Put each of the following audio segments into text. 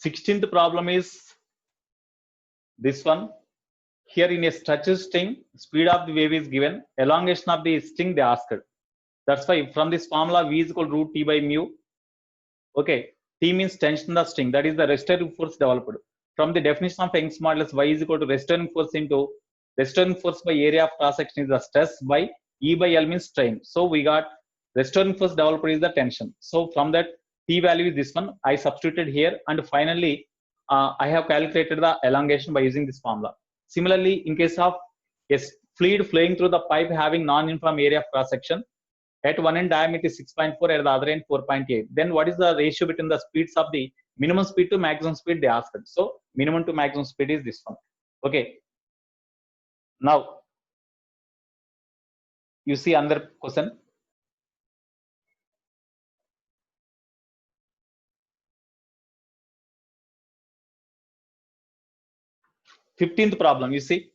16th problem is this one. Here in a structure string, speed of the wave is given, elongation of the string they asked. That's why from this formula v is equal to root t by mu. Okay, t means tension of the string, that is the restoring force developed. From the definition of Young's modulus, y is equal to restoring force into restoring force by area of cross section is the stress by E by L means strain. So we got restoring force developed is the tension. So from that t value is this one, I substituted here, and finally I have calculated the elongation by using this formula. Similarly, in case of a fluid flowing through the pipe having non-uniform area of cross section, at one end diameter is 6.4, at the other end 4.8, then what is the ratio between the speeds of the minimum speed to maximum speed they asked. So minimum to maximum speed is this one. Okay, now you see another question. Fifteenth problem, you see.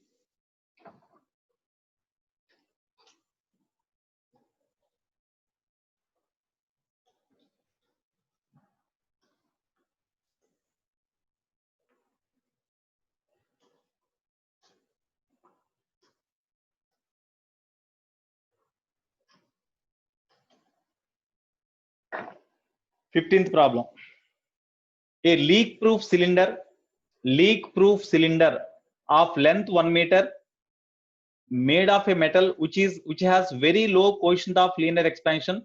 Fifteenth problem. A leak-proof cylinder of length 1 meter, made of a metal which has very low coefficient of linear expansion,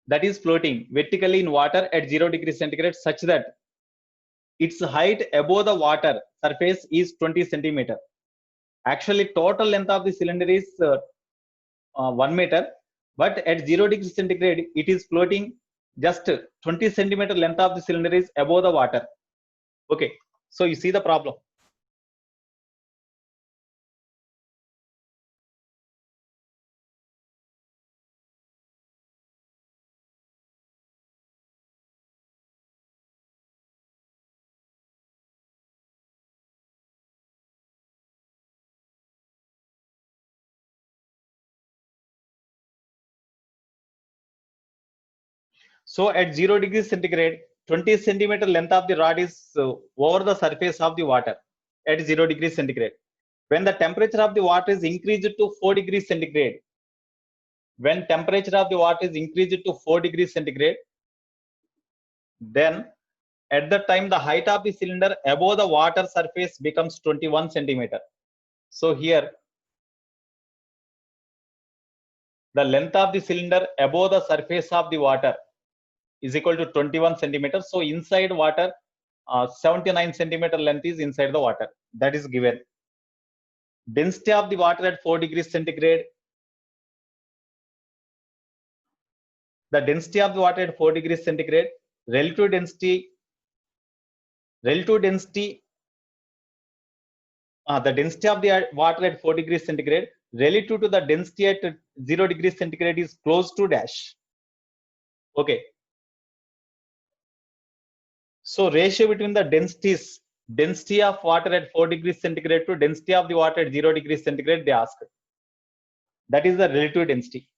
that is floating vertically in water at 0 degrees centigrade, such that its height above the water surface is 20 centimeter. Actually, total length of the cylinder is 1 meter, but at 0 degrees centigrade it is floating just 20 centimeter length of the cylinder is above the water. Okay, so you see the problem. So at 0 degrees centigrade, 20 centimeter length of the rod is over the surface of the water at 0 degrees centigrade. When the temperature of the water is increased to 4 degrees centigrade, when temperature of the water is increased to 4 degrees centigrade, then at that time the height of the cylinder above the water surface becomes 21 centimeter. So here the length of the cylinder above the surface of the water is equal to 21 centimeters. So inside water, 79 centimeter length is inside the water. That is given. Density of the water at 4 degrees centigrade. The density of the water at 4 degrees centigrade, relative density, the density of the water at 4 degrees centigrade relative to the density at 0 degrees centigrade is close to dash. Okay. So ratio between the densities, density of water at 4 degrees centigrade to density of the water at 0 degrees centigrade they asked. That is the relative density.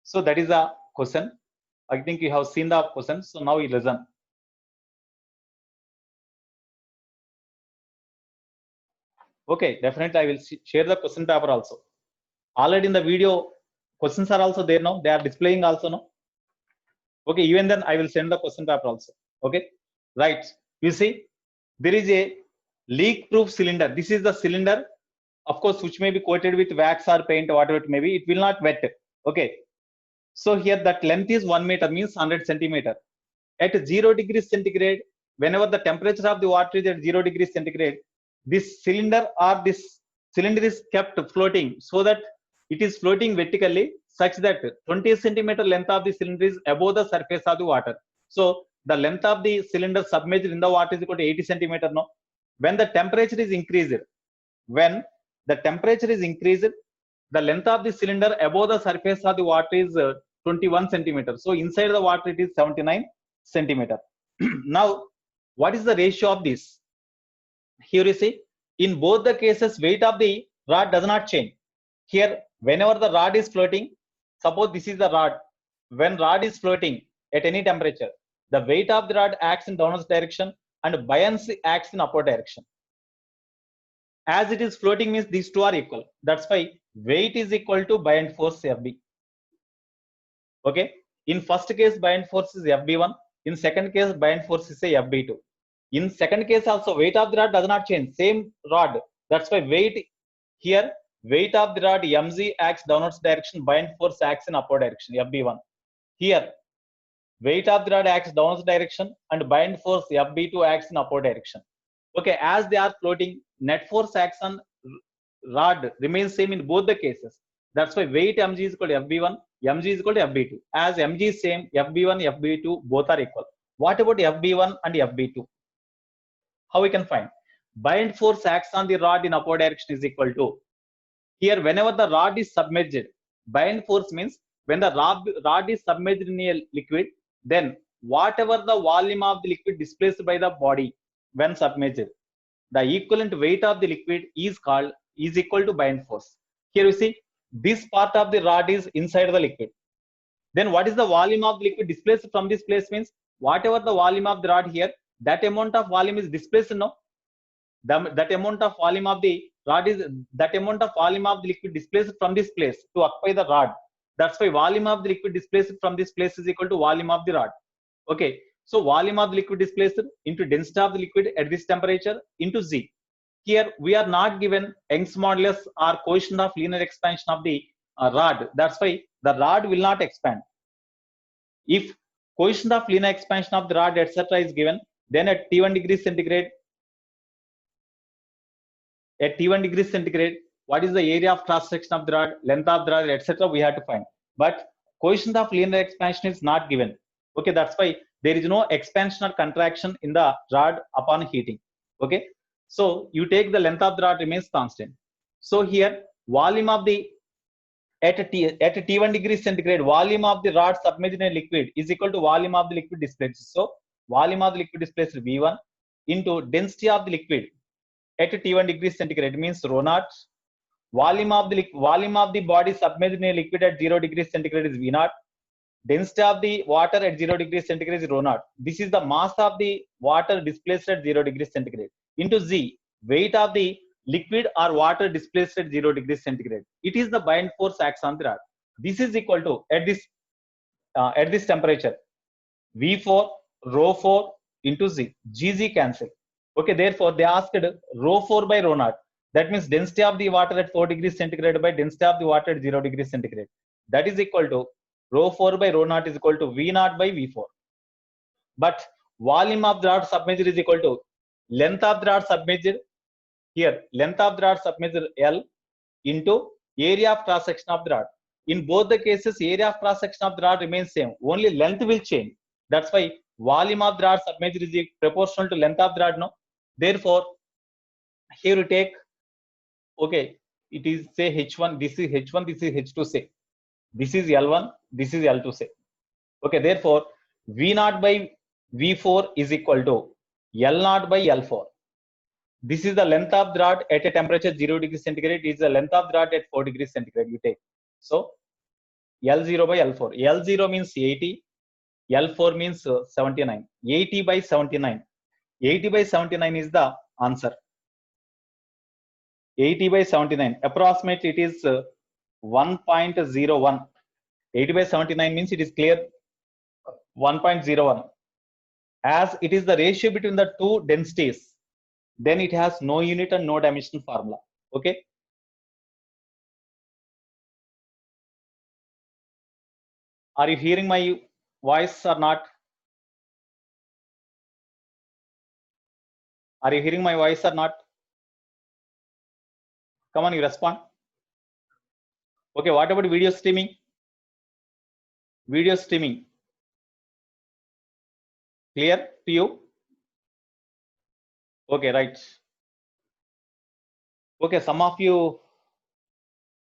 So that is a question. I think you have seen the question. So now you listen. Okay, definitely I will share the question paper also. Already in the video, questions are also there now. They are displaying also now. Okay, even then I will send the question paper also. Okay, right. You see, there is a leak-proof cylinder. This is the cylinder, of course, which may be coated with wax or paint, whatever it may be. It will not wet. Okay. So here that length is 1 meter, means 100 centimeter. At 0 degrees centigrade, whenever the temperature of the water is at 0 degrees centigrade, this cylinder is kept floating, so that it is floating vertically such that 20 centimeter length of the cylinder is above the surface of the water. So the length of the cylinder submerged in the water is equal to 80 centimeter. No, when the temperature is increased, the length of the cylinder above the surface of the water is 21 centimeter. So inside the water it is 79 centimeter. Now, what is the ratio of this? Here you see, in both the cases, weight of the rod does not change. Here, whenever the rod is floating, suppose this is the rod. When rod is floating at any temperature, the weight of the rod acts in downwards direction. and buoyancy acts in upward direction. As it is floating means these two are equal. That's why weight is equal to buoyant force Fb. Okay. In first case, buoyant force is Fb1. In second case, buoyant force is say Fb2. In second case also, weight of the rod does not change. Same rod. That's why weight here, weight of the rod mg acts downwards direction, buoyant force acts in upward direction, Fb1. Here, weight of the rod acts downwards direction and buoyant force Fb2 acts in upward direction. Okay, as they are floating, net force acts on rod remains same in both the cases. That's why weight mg is equal to Fb1, mg is equal to Fb2. As mg is same, Fb1, Fb2 both are equal. What about Fb1 and Fb2? How we can find? Buoyant force acts on the rod in upward direction is equal to, here whenever the rod is submerged, buoyant force means when the rod is submerged in a liquid, then whatever the volume of the liquid displaced by the body when submerged, the equivalent weight of the liquid is equal to buoyant force. Here you see this part of the rod is inside the liquid. Then what is the volume of the liquid displaced from this place means whatever the volume of the rod here, that amount of volume is displaced now. That amount of volume of the rod is that amount of volume of the liquid displaced from this place to occupy the rod. That's why volume of the liquid displaced from this place is equal to volume of the rod. Okay, so volume of the liquid displaced into density of the liquid at this temperature into Z. Here we are not given Young's modulus or coefficient of linear expansion of the rod. That's why the rod will not expand. If coefficient of linear expansion of the rod etc. is given, then at T1 degrees centigrade, what is the area of cross section of the rod, length of the rod, etc. we have to find. But coefficient of linear expansion is not given. Okay, that's why there is no expansion or contraction in the rod upon heating. Okay, so you take the length of the rod remains constant. So here volume of the at T1 degrees centigrade, volume of the rod submerged in a liquid is equal to volume of the liquid displaced. So volume of the liquid displaced V1 into density of the liquid at T1 degrees centigrade means rho naught. Volume of the body submerged in a liquid at 0 degrees centigrade is V naught. Density of the water at 0 degrees centigrade is rho naught. This is the mass of the water displaced at 0 degrees centigrade into Z, weight of the liquid or water displaced at 0 degrees centigrade. It is the buoyant force acts on the rod. This is equal to at this temperature V4 rho 4 into Z. GZ cancel. Okay, therefore they asked rho 4 by rho naught. That means density of the water at 4 degrees centigrade by density of the water at 0 degrees centigrade. That is equal to rho 4 by rho naught is equal to V naught by V4. But volume of the rod submerged is equal to length of the rod submerged. Here, length of the rod submerged L into area of cross section of the rod. In both the cases, area of cross section of the rod remains same. Only length will change. That's why volume of the rod submerged is proportional to length of the rod. No, therefore, here you take. Okay, it is say H1. This is H1. This is H2. Say this is L1. This is L2. Say. Okay, therefore, V naught by V4 is equal to L naught by L4. This is the length of the rod at a temperature 0 degrees centigrade. Is the length of the rod at 4 degrees centigrade. You take. So L0 by L4. L0 means 80. L4 means 79. 80 by 79. 80 by 79 is the answer. 80 by 79. Approximately it is 1.01. 80 by 79 means it is clear 1.01. As it is the ratio between the two densities, then it has no unit and no dimension formula. Okay. Are you hearing my voice or not? Are you hearing my voice or not? Come on, you respond. Okay, what about video streaming? Video streaming. Clear to you? Okay, right. Okay, some of you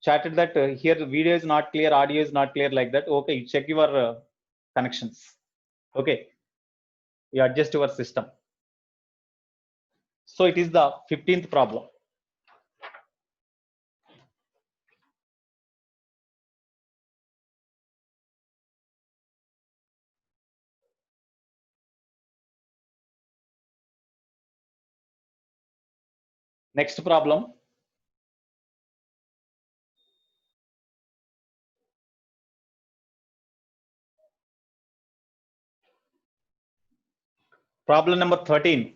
chatted that here the video is not clear, audio is not clear like that. Okay, check your connections. Okay, you adjust your system. So it is the 15th problem. Next problem. Problem number 13.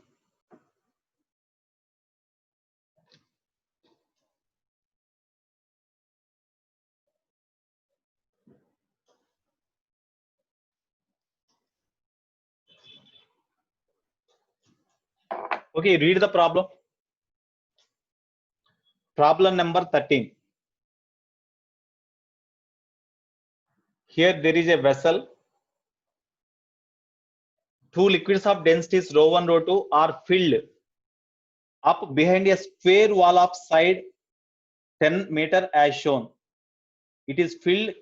Okay, read the problem. Problem number 13. Here there is a vessel. Two liquids of densities rho 1, rho 2 are filled up behind a square wall of side 10 meter as shown. It is filled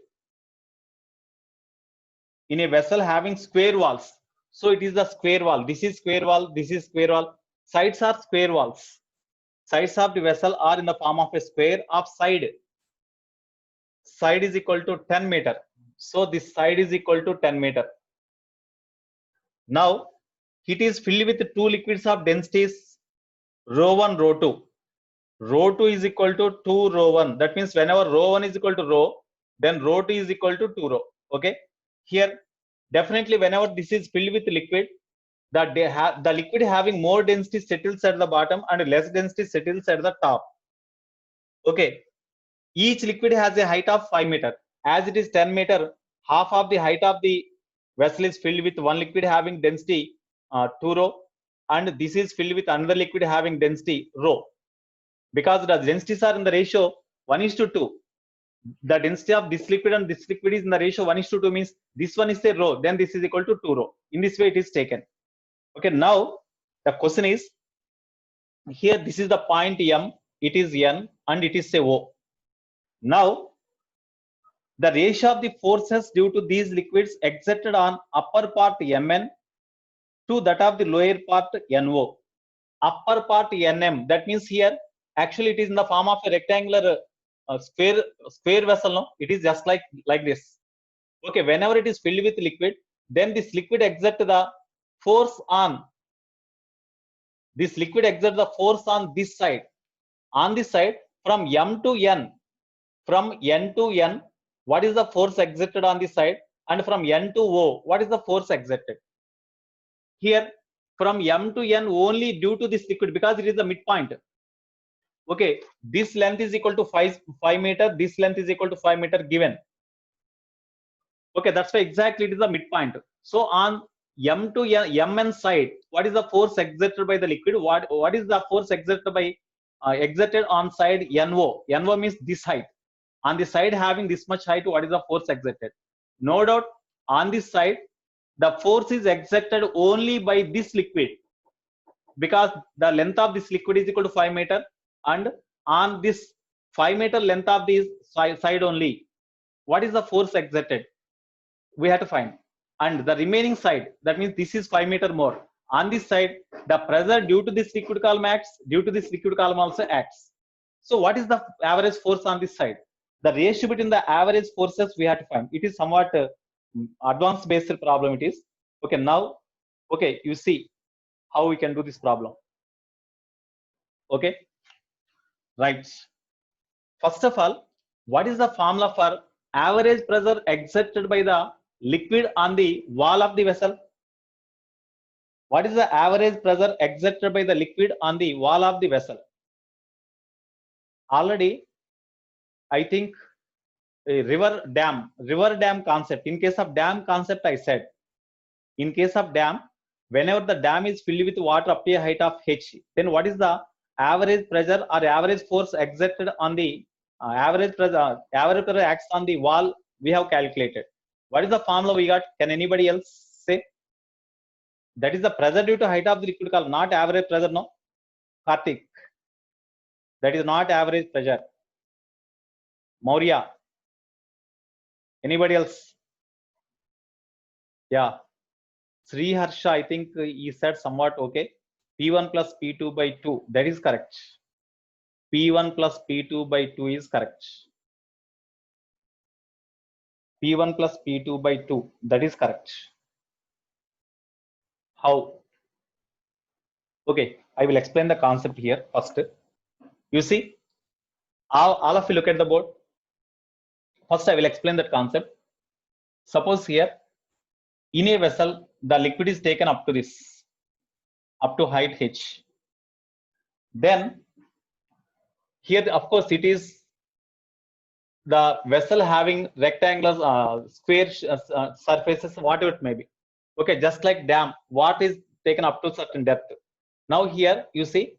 in a vessel having square walls. So it is the square wall. This is square wall. This is square wall. Sides are square walls. Sides of the vessel are in the form of a square of side. Side is equal to 10 meter. So this side is equal to 10 meter. Now it is filled with two liquids of densities rho 1, rho 2. Rho 2 is equal to 2 rho 1. That means whenever rho 1 is equal to rho, then rho 2 is equal to 2 rho. Okay. Here, definitely whenever this is filled with liquid, the liquid having more density settles at the bottom and less density settles at the top. Okay. Each liquid has a height of 5 meter. As it is 10 meter, half of the height of the vessel is filled with one liquid having density 2 rho, and this is filled with another liquid having density rho. Because the densities are in the ratio 1:2. The density of this liquid and this liquid is in the ratio 1:2, means this one is a rho, then this is equal to 2 rho. In this way it is taken. Okay, now the question is, here this is the point M, it is N, and it is a O. Now the ratio of the forces due to these liquids exerted on upper part Mn to that of the lower part No. Upper part Nm, that means here actually it is in the form of a rectangular square vessel. No, it is just like this. Okay, whenever it is filled with liquid, then this liquid exerts the force on this side. On this side, from M to N, from N to N, what is the force exerted on this side, and from N to O, what is the force exerted? Here from M to N only due to this liquid, because it is the midpoint. Okay, this length is equal to 5 meter, this length is equal to 5 meter given. Okay, that's why exactly it is the midpoint. So on M to Mn side, what is the force exerted by the liquid? What is the force exerted by exerted on side NO? NO means this height. On the side having this much height, what is the force exerted? No doubt on this side, the force is exerted only by this liquid, because the length of this liquid is equal to 5 meter, and on this 5 meter length of this side only, what is the force exerted? We have to find. And the remaining side, that means this is 5 meter more. On this side, the pressure due to this liquid column acts, due to this liquid column also acts. So what is the average force on this side? The ratio between the average forces we have to find. It is somewhat advanced based problem it is. Okay, now, okay, you see how we can do this problem. Okay, right. First of all, what is the formula for average pressure exerted by the liquid on the wall of the vessel? What is the average pressure exerted by the liquid on the wall of the vessel? Already, I think a river dam concept. In case of dam concept, I said, in case of dam, whenever the dam is filled with water up to a height of h, then what is the average pressure or average force exerted on the average pressure acts on the wall? We have calculated. What is the formula we got? Can anybody else say? That is the pressure due to height of the liquid column, not average pressure. No, Karthik, that is not average pressure. Maurya, anybody else? Yeah, Sri Harsha, I think he said somewhat okay. P1 plus P2 by 2, that is correct. P1 plus P2 by 2 is correct. P1 plus P2 by 2, that is correct. How? Okay, I will explain the concept here first. You see, all of you look at the board. First, I will explain that concept. Suppose here, in a vessel, the liquid is taken up to this, up to height h. Then, here, of course, it is the vessel having rectangular, square surfaces, whatever it may be. Okay, just like dam, what is taken up to certain depth. Now here, you see,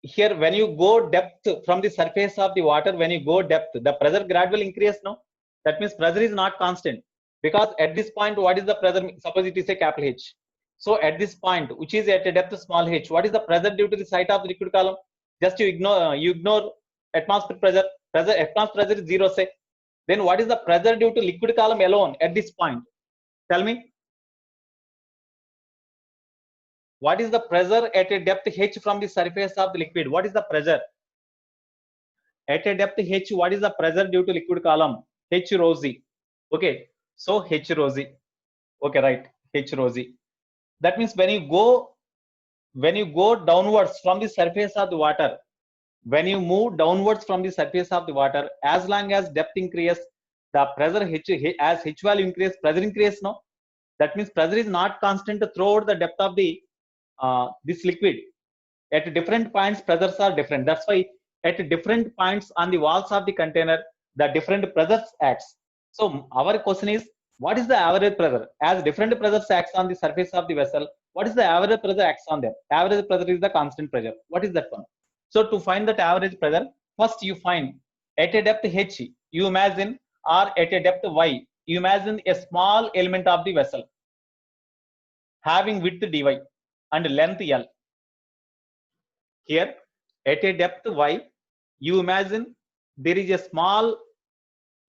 here when you go depth from the surface of the water, when you go depth, the pressure gradually increase. No, that means pressure is not constant, because at this point, what is the pressure? Suppose it is a capital H. So at this point, which is at a depth small h, what is the pressure due to the height of the liquid column? Just you ignore atmospheric pressure. Atmospheric pressure is 0, say. Then what is the pressure due to liquid column alone at this point? Tell me. What is the pressure at a depth h from the surface of the liquid? What is the pressure? At a depth h, what is the pressure due to liquid column? H rho z. Okay, so h rho z. Okay, right, h rho z. That means when you go downwards from the surface of the water, when you move downwards from the surface of the water, as long as depth increases, the pressure as h value increases, pressure increases. No, that means pressure is not constant throughout the depth of the this liquid. At different points, pressures are different. That's why at different points on the walls of the container, the different pressures acts. So our question is, what is the average pressure? As different pressures acts on the surface of the vessel, what is the average pressure acts on them? Average pressure is the constant pressure. What is that one? So to find that average pressure, first you find at a depth h, you imagine, or at a depth y, you imagine a small element of the vessel having width dy and length L. Here, at a depth y, you imagine there is a small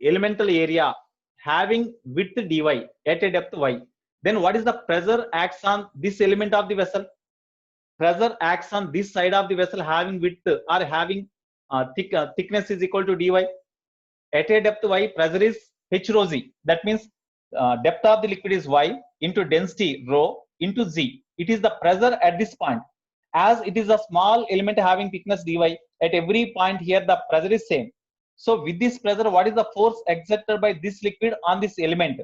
elemental area having width dy at a depth y. Then what is the pressure acts on this element of the vessel? Pressure acts on this side of the vessel having width or having thickness is equal to dy. At a depth y, pressure is h rho z. That means depth of the liquid is y into density rho into z. It is the pressure at this point. As it is a small element having thickness dy, at every point here the pressure is same. So with this pressure, what is the force exerted by this liquid on this element?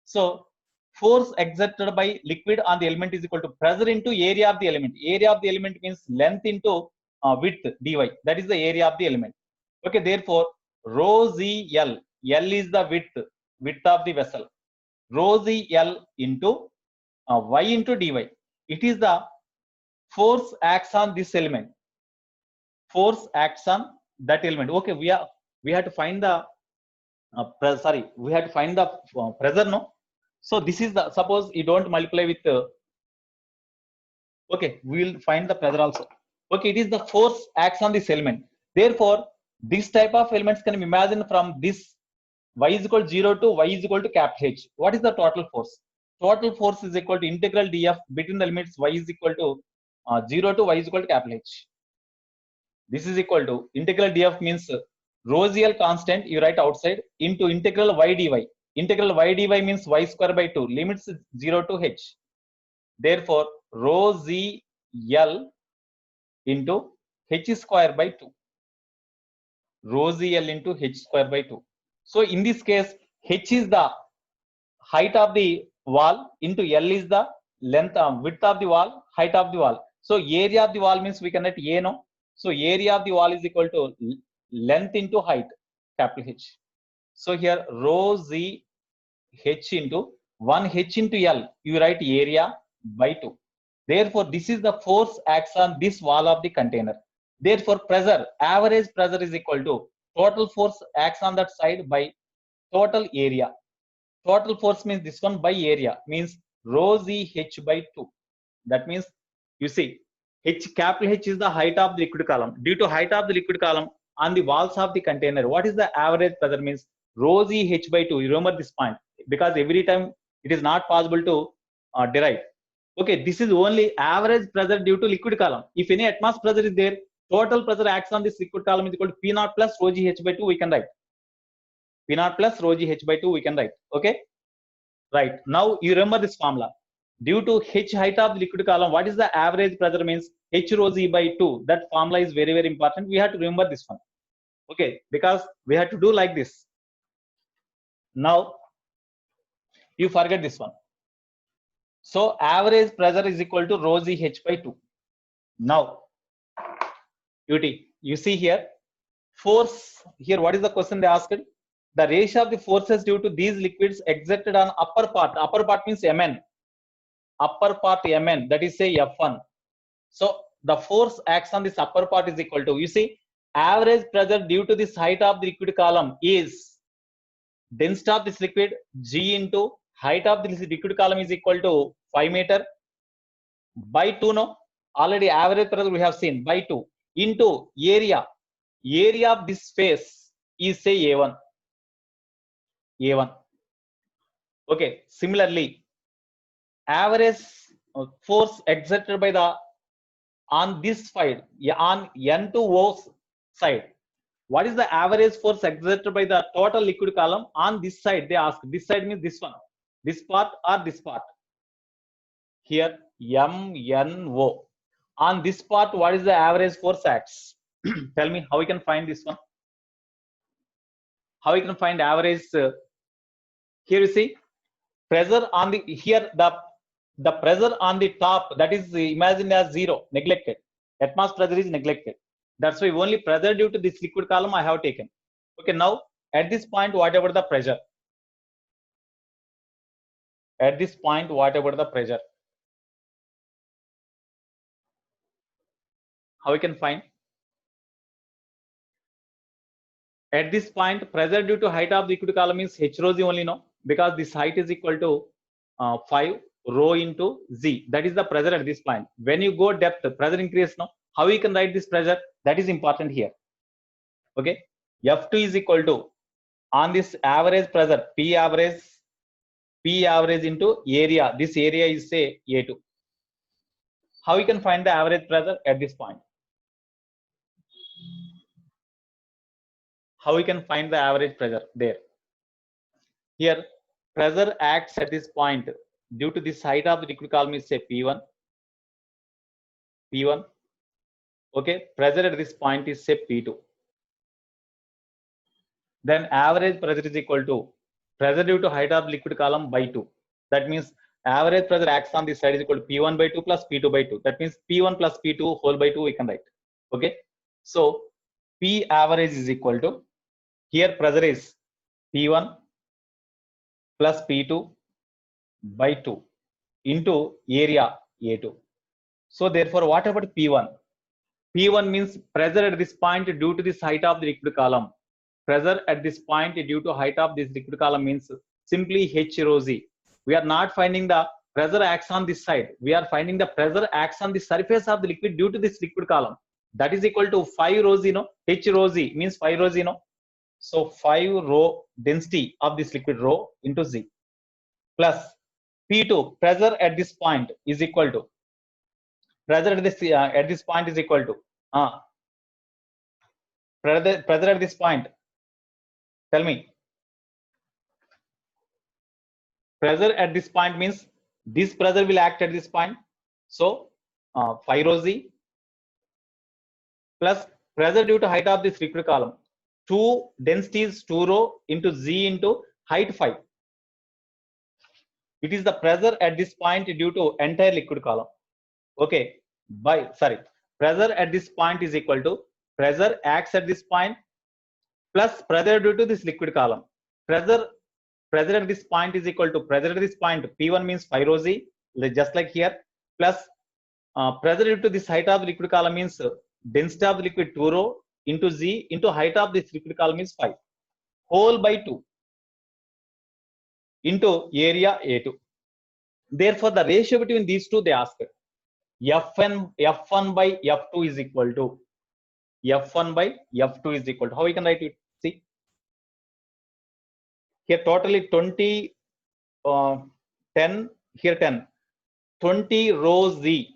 So force exerted by liquid on the element is equal to pressure into area of the element. Area of the element means length into width dy. That is the area of the element. Okay, therefore rho z L. L is the width of the vessel. Rho z L into y into dy. It is the force acts on this element. Force acts on that element. Okay, we have to find the we have to find the pressure. No, so this is the, suppose you don't multiply with okay, we will find the pressure also. Okay, it is the force acts on this element. Therefore this type of elements can be imagined from this y is equal to 0 to y is equal to capital H. What is the total force? Total force is equal to integral df between the limits y is equal to 0 to y is equal to capital H. This is equal to integral df means rho z L constant, you write outside, into integral y dy. Integral y dy means y square by 2, limits 0 to h. Therefore rho z L into h square by 2. Rho z L into h square by 2. So in this case, h is the height of the wall into L is the length, width of the wall, height of the wall. So area of the wall means we can write A, no? So area of the wall is equal to length into height, capital H. So here rho z h into 1 h into L, you write area by 2. Therefore this is the force acts on this wall of the container. Therefore pressure, average pressure is equal to total force acts on that side by total area. Total force means this one by area, means rho z h by 2. That means, you see, h, capital H is the height of the liquid column. Due to height of the liquid column on the walls of the container, what is the average pressure? Means rho z h by 2. You remember this point, because every time it is not possible to derive. Okay, this is only average pressure due to liquid column. If any atmospheric pressure is there, total pressure acts on this liquid column is equal to P naught plus rho g h by 2, we can write. P naught plus rho g h by 2, we can write. Okay, right. Now you remember this formula. due to H height of the liquid column, what is the average pressure means H rho Z by 2. That formula is very, very important. We have to remember this one. Okay, because we have to do like this. Now, you forget this one. So, average pressure is equal to rho Z H by 2. Now, you see here, force, here what is the question they asked? The ratio of the forces due to these liquids exerted on upper part means Mn, upper part Mn, that is say F1. So the force acts on this upper part is equal to, you see, average pressure due to this height of the liquid column is density of this liquid G into height of this liquid column is equal to 5 meter by 2, no, already average pressure we have seen by 2 into area of this space is say A1. Okay, similarly, average force exerted by the on this side, on N2O side, what is the average force exerted by the total liquid column on this side? They ask. This side means this one, this part or this part. Here MNO. On this part, what is the average force acts? Tell me how we can find this one. How we can find average? Here you see pressure on the here the pressure on the top, that is imagined as 0, neglected. Atmosphere pressure is neglected. That's why only pressure due to this liquid column I have taken. Okay, now at this point, whatever the pressure. At this point, whatever the pressure. How we can find? At this point, pressure due to height of the liquid column is H rho Z only, no? Because this height is equal to 5 rho into Z. That is the pressure at this point. When you go depth, pressure increase, no? How you can write this pressure? That is important here. Okay, F2 is equal to, on this average pressure, P average into area. This area is say A2. How you can find the average pressure at this point? How we can find the average pressure there? Here, pressure acts at this point due to this height of the liquid column is say P1. Okay, pressure at this point is say P2. Then average pressure is equal to pressure due to height of liquid column by 2. That means average pressure acts on this side is equal to P1 by 2 plus P2 by 2. That means P1 plus P2 whole by 2 we can write. Okay, so P average is equal to, here pressure is P1 plus P2 by 2 into area A2. So therefore, what about P1? P1 means pressure at this point due to this height of the liquid column. Pressure at this point due to height of this liquid column means simply H rho Z. We are not finding the pressure acts on this side. We are finding the pressure acts on the surface of the liquid due to this liquid column. That is equal to 5 rho Z, no? H rho Z means 5 rho Z, no? So 5 rho density of this liquid rho into Z plus P2 pressure at this point is equal to, pressure at this point is equal to pressure at this point. Tell me. Pressure at this point means this pressure will act at this point. So 5 rho Z plus pressure due to height of this liquid column. 2 densities 2 rho into Z into height 5. It is the pressure at this point due to entire liquid column. Okay, pressure at this point is equal to pressure acts at this point plus pressure due to this liquid column. Pressure at this point is equal to pressure at this point P1 means 5 rho Z, just like here, plus pressure due to this height of the liquid column means density of the liquid 2 rho into Z into height of this liquid column is 5 whole by 2 into area A2. Therefore, the ratio between these two they ask. F1 by F2 is equal to, F1 by F2 is equal to, how we can write it? See, here totally 20, 10, here 10, 20 rho Z,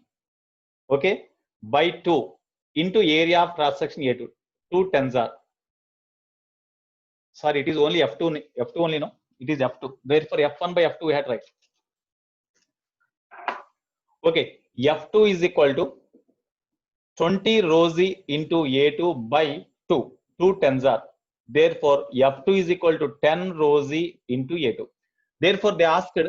okay, by 2 into area of cross section A2, 2 tens are, sorry, it is only F2 only, no, it is F2. Therefore, F1 by F2 we had right. Okay, F2 is equal to 20 rho z into A2 by 2. 2 tens are. Therefore, F2 is equal to 10 rho z into A2. Therefore, they asked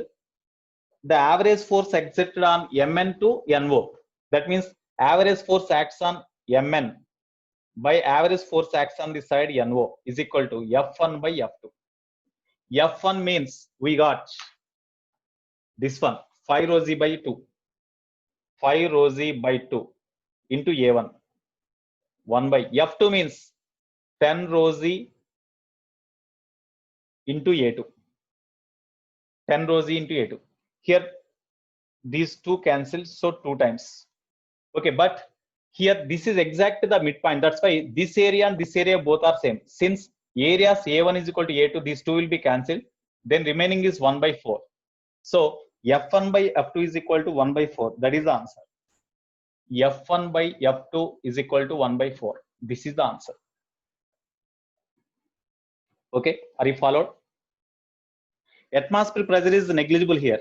the average force exerted on Mn to NO. That means average force acts on Mn by average force acts on the side NO is equal to F1 by F2. F1 means we got this one 5 rho z by 2. 5 rho z by 2 into A1. 1 by F2 means 10 rho z into A2. 10 rho z into A2. Here these two cancel, so 2 times. Okay, but here this is exact the midpoint. That's why this area and this area both are same. Since areas A1 is equal to A2, these two will be cancelled. Then remaining is 1 by 4. So F1 by F2 is equal to 1 by 4. That is the answer. F1 by F2 is equal to 1 by 4. This is the answer. Okay, are you followed? Atmospheric pressure is negligible here.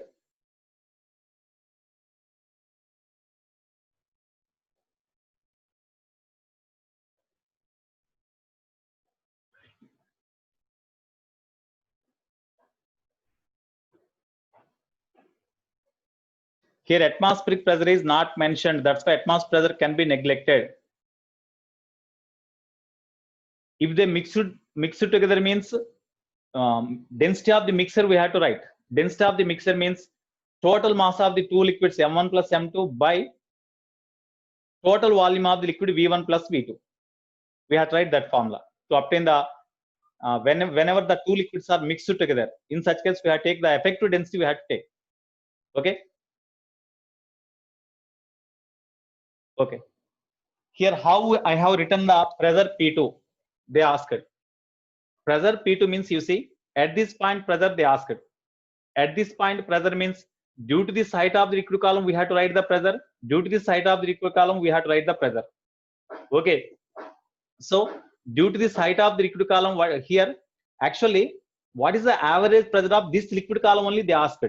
Here atmospheric pressure is not mentioned. That's why atmospheric pressure can be neglected. If they mix it together means density of the mixer we have to write. Density of the mixer means total mass of the two liquids M1 plus M2 by total volume of the liquid V1 plus V2. We have to write that formula to obtain the whenever the two liquids are mixed together. In such case, we have to take the effective density we have to take. Okay. Okay. Here, how I have written the pressure P2? They asked. Pressure P2 means you see at this point pressure they asked. At this point pressure means due to this height of the liquid column we have to write the pressure. Due to this height of the liquid column we have to write the pressure. Okay. So due to this height of the liquid column here actually what is the average pressure of this liquid column only they asked.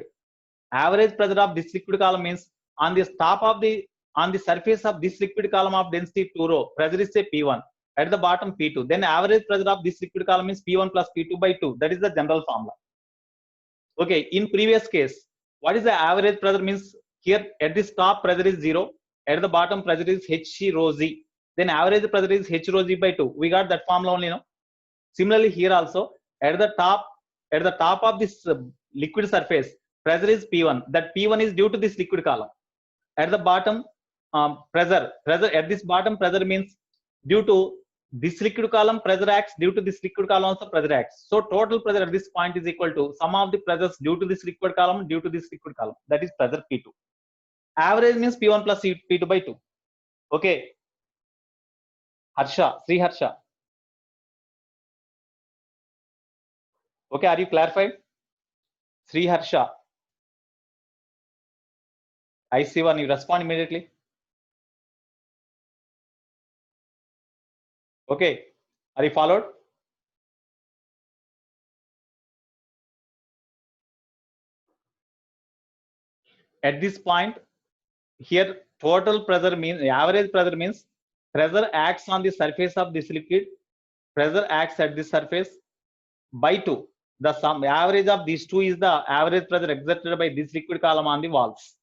Average pressure of this liquid column means on the top of the on the surface of this liquid column of density 2 rho pressure is say P1 at the bottom P2. Then average pressure of this liquid column is P1 plus P2 by 2. That is the general formula. Okay, in previous case, what is the average pressure means here at this top pressure is 0, at the bottom pressure is H rho z. Then average pressure is H rho z by 2. We got that formula only, no? Similarly, here also at the top of this liquid surface, pressure is P1. That P1 is due to this liquid column. At the bottom, pressure at this bottom pressure means due to this liquid column pressure acts, due to this liquid column also pressure acts. So total pressure at this point is equal to sum of the pressures due to this liquid column due to this liquid column. That is pressure P2. Average means P1 plus P2 by 2. Okay. Harsha, Sri Harsha. Okay, are you clarified? Sri Harsha. I see one, you respond immediately. Okay, are you followed? At this point, here total pressure means average pressure means pressure acts on the surface of this liquid. Pressure acts at this surface by 2. The sum average of these two is the average pressure exerted by this liquid column on the walls.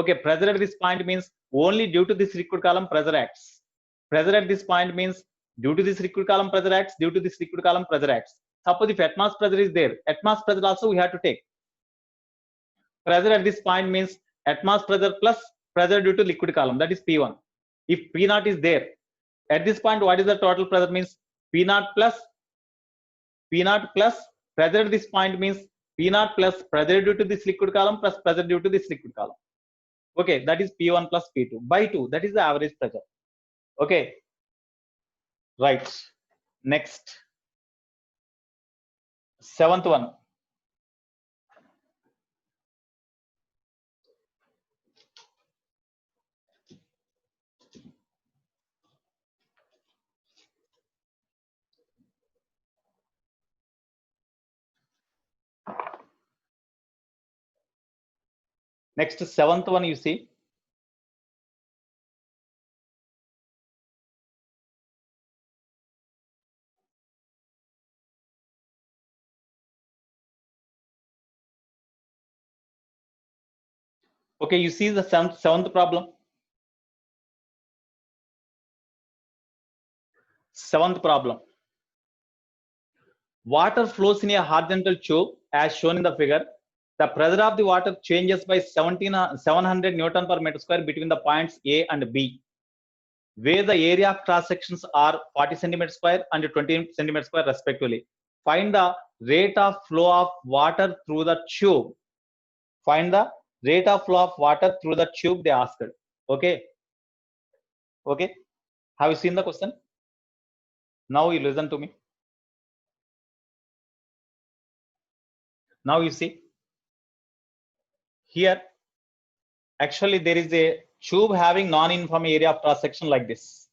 Okay, pressure at this point means only due to this liquid column pressure acts. Pressure at this point means due to this liquid column pressure acts, due to this liquid column pressure acts. Suppose if atmospheric pressure is there, atmospheric pressure also we have to take. Pressure at this point means atmospheric pressure plus pressure due to liquid column, that is P1. If P0 is there, at this point what is the total pressure means P0 plus pressure at this point means P0 plus pressure due to this liquid column plus pressure due to this liquid column. Okay, that is P1 plus P2 by 2. That is the average pressure. Okay, right. Next, seventh one. Next, seventh one you see. Okay, you see the seventh problem. Seventh problem. Water flows in a horizontal tube as shown in the figure. The pressure of the water changes by 700 Newton per meter square between the points A and B, where the area of cross sections are 40 centimeter square and 20 centimeter square respectively. Find the rate of flow of water through the tube. Find the rate of flow of water through the tube, they asked. Okay. Okay. Have you seen the question? Now you listen to me. Now you see. Here, actually, there is a tube having non-uniform area of cross section like this.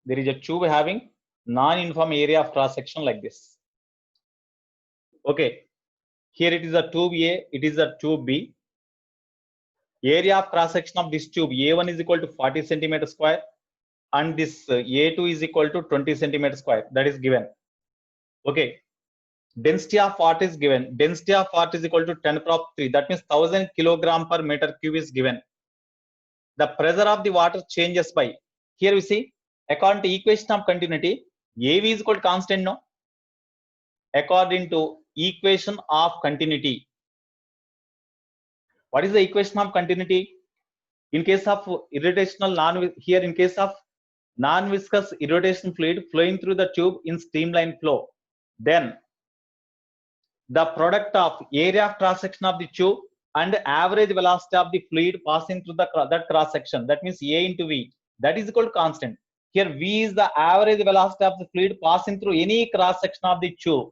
There is a tube having non-uniform area of cross section like this. Okay. Here it is a tube A, it is a tube B. Area of cross section of this tube A1 is equal to 40 centimeter square, and this A2 is equal to 20 centimeter square. That is given. Okay. Density of water is given. Density of water is equal to 10 power 3. That means 1000 kilogram per meter cube is given. The pressure of the water changes by. Here we see, according to equation of continuity, AV is equal to constant, no? According to equation of continuity. What is the equation of continuity? In case of irrotational here in case of non-viscous irrotation fluid flowing through the tube in streamline flow, then the product of area of cross section of the tube and average velocity of the fluid passing through that cross section, that means A into V, that is equal to constant. Here V is the average velocity of the fluid passing through any cross section of the tube.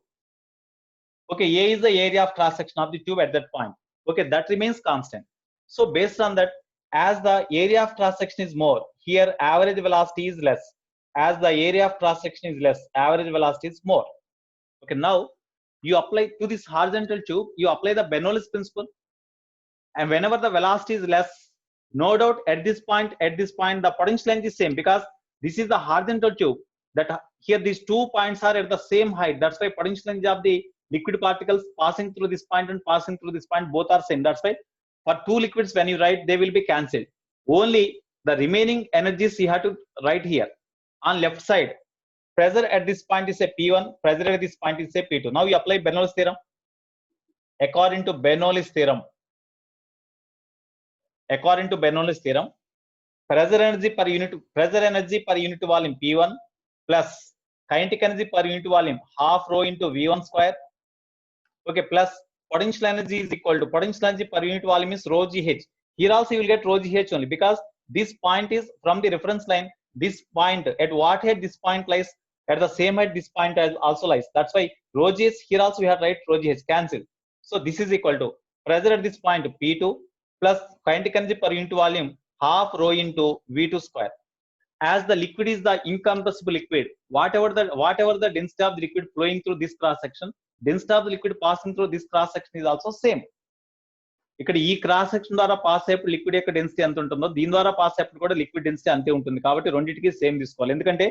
Okay, A is the area of cross section of the tube at that point. Okay, that remains constant. So based on that, as the area of cross section is more, here average velocity is less. As the area of cross section is less, average velocity is more. Okay, now you apply to this horizontal tube, you apply the Bernoulli's principle, and whenever the velocity is less, no doubt at this point the potential energy is same, because this is the horizontal tube, that here these 2 points are at the same height. That's why potential energy of the liquid particles passing through this point and passing through this point both are same. That's why for two liquids, when you write, they will be cancelled. Only the remaining energies you have to write here. On left side, pressure at this point is a P1, pressure at this point is a P2. Now you apply Bernoulli's theorem. According to Bernoulli's theorem, pressure energy per unit volume P1 plus kinetic energy per unit volume half rho into V1 square. Okay, plus potential energy is equal to potential energy per unit volume is rho GH. Here also you will get rho GH only, because this point is from the reference line. This point, at what height this point lies, at the same height this point also lies. That's why rho GH, here also we have write rho GH, cancel. So this is equal to pressure at this point P2 plus kinetic energy per unit volume half rho into V2 square. As the liquid is the incompressible liquid, whatever the density of the liquid flowing through this cross section, density of the liquid passing through this cross section is also same. ఇక్కడ ఈ cross section ద్వారా pass అయ్యేప్పుడు liquid యొక్క density ఎంత ఉంటుందో, దీని ద్వారా pass అయ్యేప్పుడు కూడా liquid density అంతే ఉంటుంది. కాబట్టి రెండింటికి సేమ్ తీసుకోవాలి. ఎందుకంటే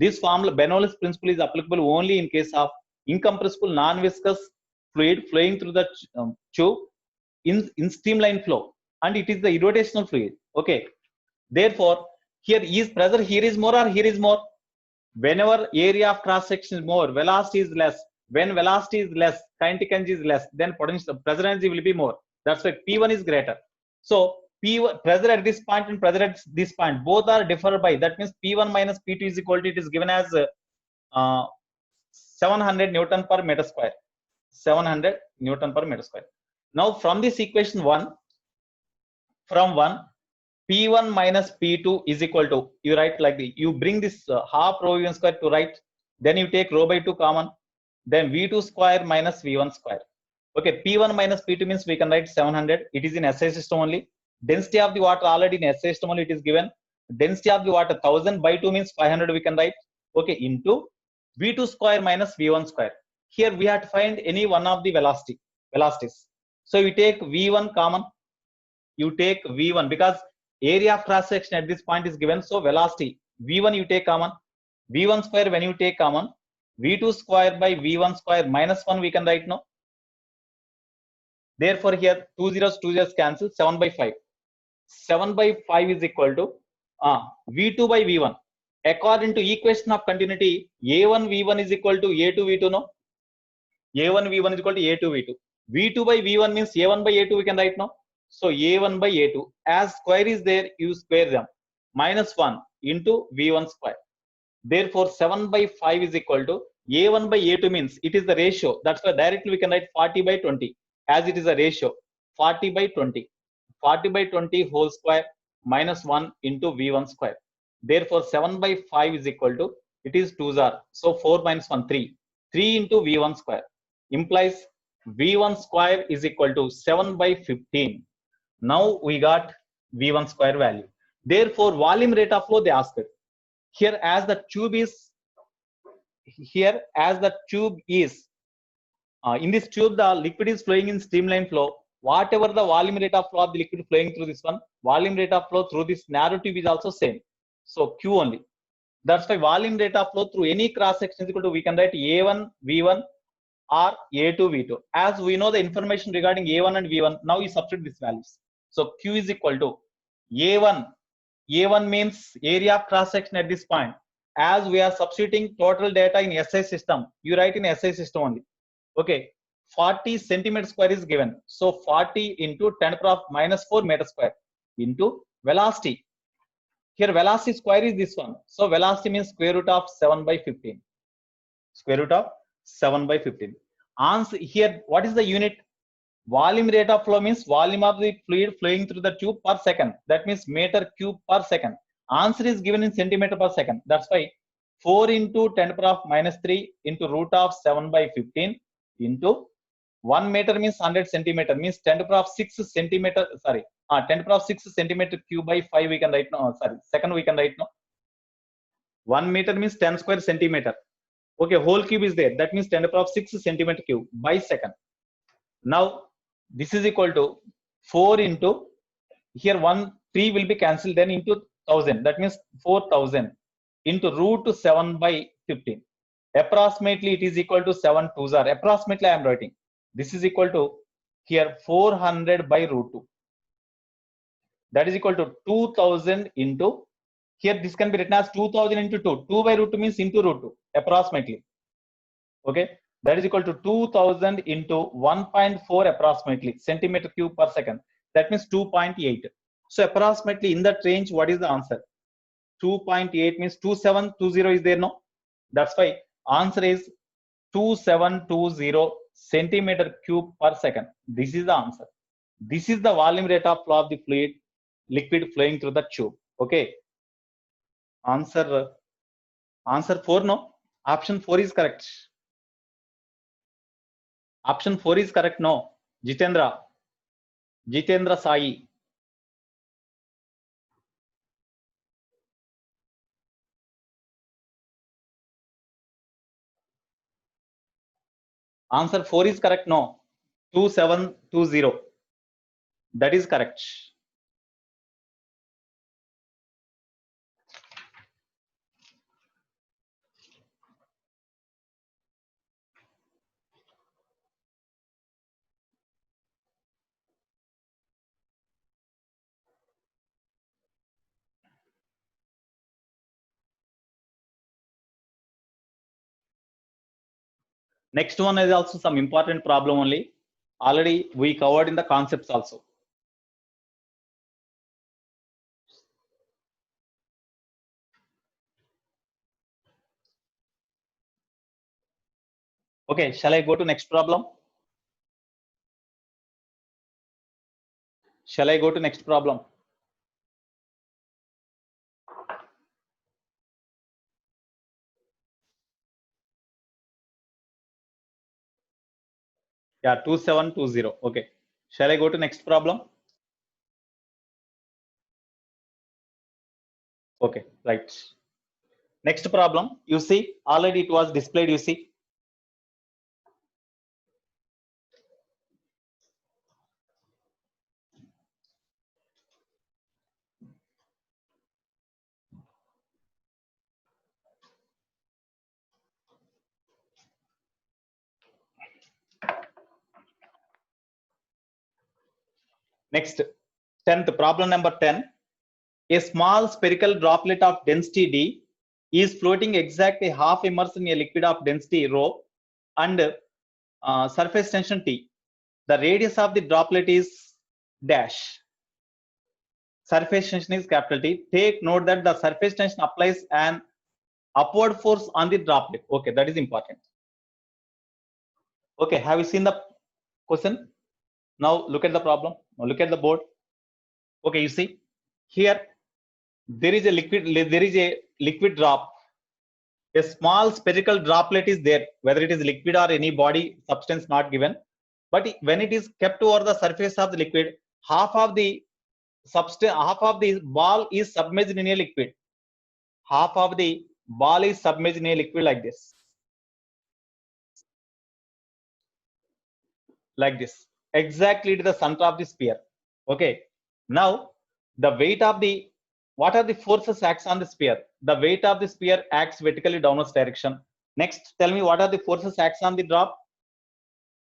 this formula Bernoulli's principle is applicable only in case of incompressible non-viscous fluid flowing through the tube in streamline flow, and it is the irrotational fluid. Okay, therefore here is pressure here is more or here is more. Whenever area of cross section is more, velocity is less. When velocity is less, kinetic energy is less, then potential pressure energy will be more. That's why P1 is greater. So P1 pressure at this point and pressure at this point both are differ by, that means P1 minus P2 is equal to, it is given as 700 Newton per meter square. 700 Newton per meter square. Now from this equation 1, from 1, P1 minus P2 is equal to, you write like the, you bring this half rho V1 square to right, then you take rho by 2 common, then V2 square minus V1 square. Okay, P1 minus P2 means we can write 700. It is in SI system only. Density of the water already in SI system only it is given. Density of the water 1000 by 2 means 500 we can write. Okay, into V2 square minus V1 square. Here we have to find any one of the velocities. So we take V1 common. you take V1 because area of cross section at this point is given. So velocity V1 you take common. V1 square when you take common, V2 square by V1 square minus 1 we can write now. Therefore here 2 zeros cancel, 7 by 5. 7 by 5 is equal to V2 by V1. According to equation of continuity, A1 V1 is equal to A2 V2 no. A1 V1 is equal to A2 V2. V2 by V1 means A1 by A2 we can write now. So A1 by A2, as square is there, you square them. Minus 1 into V1 square. Therefore 7 by 5 is equal to A1 by A2 means it is the ratio. That's why directly we can write 40 by 20 as it is a ratio. 40 by 20. 40 by 20 whole square minus 1 into V1 square. Therefore 7 by 5 is equal to, it is 2s are. So 4 minus 1, 3. 3 into V1 square implies V1 square is equal to 7 by 15. Now we got V1 square value. Therefore volume rate of flow they asked. Here as the tube is, in this tube the liquid is flowing in streamline flow. Whatever the volume rate of flow of the liquid flowing through this one, volume rate of flow through this narrow tube is also same. So Q only. That's why volume rate of flow through any cross section is equal to, we can write A1 V1 or A2 V2. As we know the information regarding A1 and V1, now you substitute these values. So Q is equal to A1. A1 means area of cross section at this point. As we are substituting total data in SI system, you write in SI system only. Okay, 40 centimeter square is given. So 40 into 10 to the power minus 4 meter square into velocity. Here velocity square is this one. So velocity means square root of 7 by 15. Square root of 7 by 15. Answer here, what is the unit? Volume rate of flow means volume of the fluid flowing through the tube per second. That means meter cube per second. Answer is given in centimeter per second. That's why 4 into 10 to the power minus 3 into root of 7 by 15 into 1 meter means 100 centimeter means 10 to the power 6 centimeter. Sorry, 10 to the power 6 centimeter cube by 5 we can write now. Second we can write now. 1 meter means 10 square centimeter. Okay, whole cube is there. That means 10 to the power 6 centimeter cube by second. Now this is equal to 4 into, here 3 will be cancelled, then into 1000. That means 4000 into root 7 by 15. Approximately it is equal to 7 2s are. Approximately I am writing. This is equal to here 400 by root 2. That is equal to 2000 into, here this can be written as 2000 into 2. 2 by root 2 means into root 2 approximately. Okay. That is equal to 2000 into 1.4 approximately centimeter cube per second. That means 2.8. So approximately in that range, what is the answer? 2.8 means 2720 is there, no? That's why answer is 2720 centimeter cube per second. This is the answer. This is the volume rate of flow of the fluid liquid flowing through the tube. Okay. Answer 4, no? Option 4 is correct. Option 4 is correct, no? Jitendra Sai. Answer 4 is correct, no? 2720. That is correct. Next one is also some important problem only. Already we covered in the concepts also. Okay, shall I go to next problem? Shall I go to next problem? Yeah, 2720. Okay. Shall I go to next problem? Okay, right. Next problem, you see, already it was displayed, you see. Next, 10th, problem number 10. A small spherical droplet of density D is floating exactly half immersed in a liquid of density rho and surface tension T. The radius of the droplet is dash. Surface tension is capital T. Take note that the surface tension applies an upward force on the droplet. Okay, that is important. Okay, have you seen the question? Now look at the problem. Now look at the board. Okay, you see here there is a liquid drop. A small spherical droplet is there, whether it is liquid or any body substance not given. But when it is kept over the surface of the liquid, half of the ball is submerged in a liquid. Half of the ball is submerged in a liquid like this. Like this. Exactly to the center of the sphere. Okay. Now, the weight of the, what are the forces acts on the sphere? The weight of the sphere acts vertically downwards direction. Next, tell me what are the forces acts on the drop?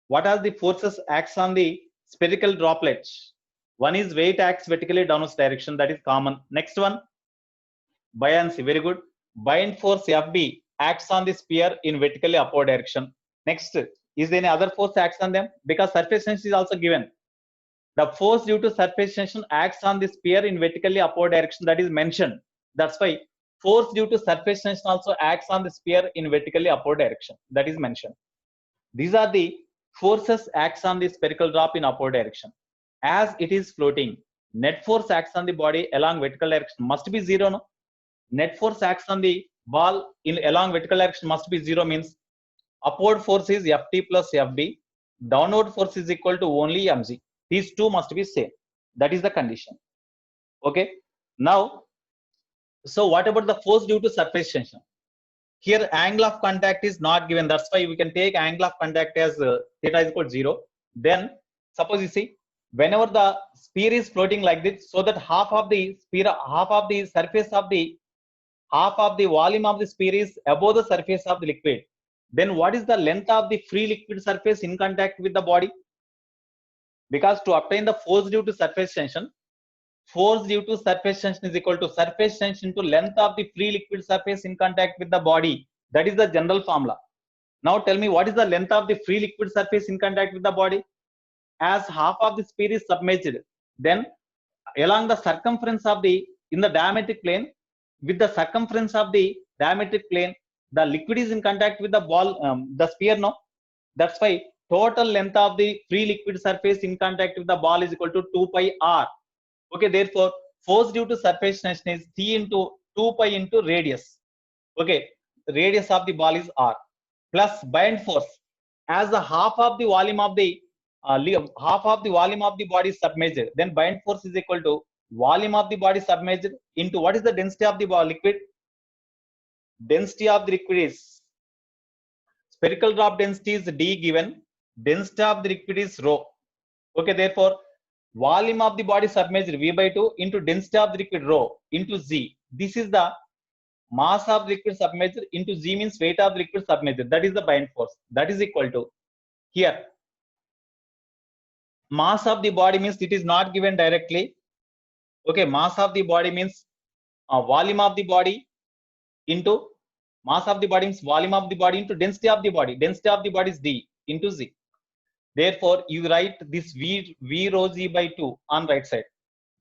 What are the forces acts on the spherical droplets? One is weight acts vertically downwards direction, that is common. Next one, buoyancy, very good. Buoyant force FB acts on the sphere in vertically upward direction. Next, is there any other force acts on them? Because surface tension is also given. The force due to surface tension acts on the sphere in vertically upward direction, that is mentioned. That's why force due to surface tension also acts on the sphere in vertically upward direction, that is mentioned. These are the forces acts on the spherical drop in upward direction. As it is floating, net force acts on the body along vertical direction must be zero, no? Net force acts on the ball in along vertical direction must be zero, means upward force is Ft plus Fb, downward force is equal to only mg. These two must be same. That is the condition. Okay. Now, so what about the force due to surface tension? Here angle of contact is not given. That's why we can take angle of contact as theta is equal to 0. Then suppose you see, whenever the sphere is floating like this, so that half of the sphere, half of the surface of the, half of the volume of the sphere is above the surface of the liquid. Then what is the length of the free liquid surface in contact with the body? Because to obtain the force due to surface tension, force due to surface tension is equal to surface tension to length of the free liquid surface in contact with the body. That is the general formula. Now tell me what is the length of the free liquid surface in contact with the body? As half of the sphere is submerged, then along the circumference of the, in the diametric plane, with the circumference of the diametric plane, the liquid is in contact with the ball, the sphere, no? That's why total length of the free liquid surface in contact with the ball is equal to 2 pi r. Okay, therefore force due to surface tension is T into 2 pi into radius. Okay, radius of the ball is r, plus buoyant force. As the half of the volume of the half of the volume of the body is submerged, then buoyant force is equal to volume of the body submerged into what is the density of the liquid? Density of the liquid is, spherical drop density is D given, density of the liquid is rho. Okay, therefore volume of the body submerged V by 2 into density of the liquid rho into Z. This is the mass of the liquid submerged into Z means weight of the liquid submerged. That is the buoyant force. That is equal to, here mass of the body means it is not given directly. Okay, mass of the body means volume of the body into, mass of the body means volume of the body into density of the body. Density of the body is D into Z. Therefore, you write this V rho Z by 2 on right side.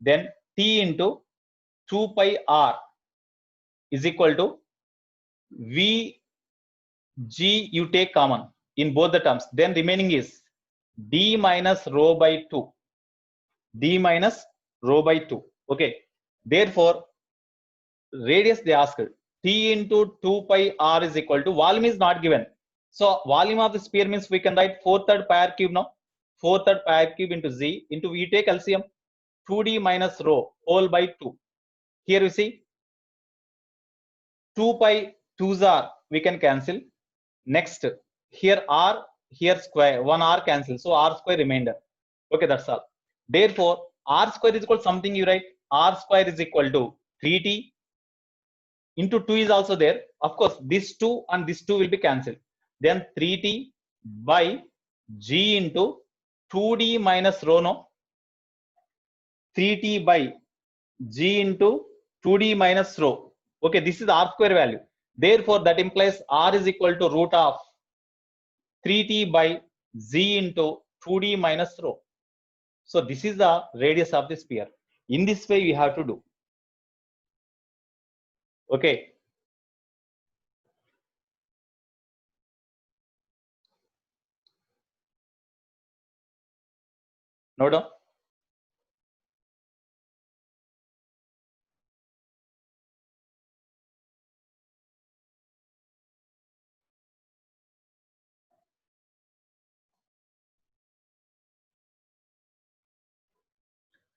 Then T into 2 pi R is equal to V G, you take common in both the terms. Then remaining is D minus rho by 2. D minus rho by 2. Okay. Therefore, radius they asked, T into 2 pi R is equal to, volume is not given. So volume of the sphere means we can write 4/3 pi r cube now. 4/3 pi r cube into Z into, we take LCM, 2D minus rho whole by 2. Here you see 2 pi 2s are, we can cancel. Next, here R, here square, 1 R cancel. So R square remainder. Okay, that's all. Therefore, R square is equal to something, you write R square is equal to 3T into 2 is also there. Of course, this 2 and this 2 will be cancelled. Then 3T by G into 2D minus rho, no? 3t by g into 2d minus rho. Okay, this is r square value. Therefore, that implies r is equal to root of 3t by z into 2d minus rho. So this is the radius of the sphere. In this way, we have to do. Okay. Note down.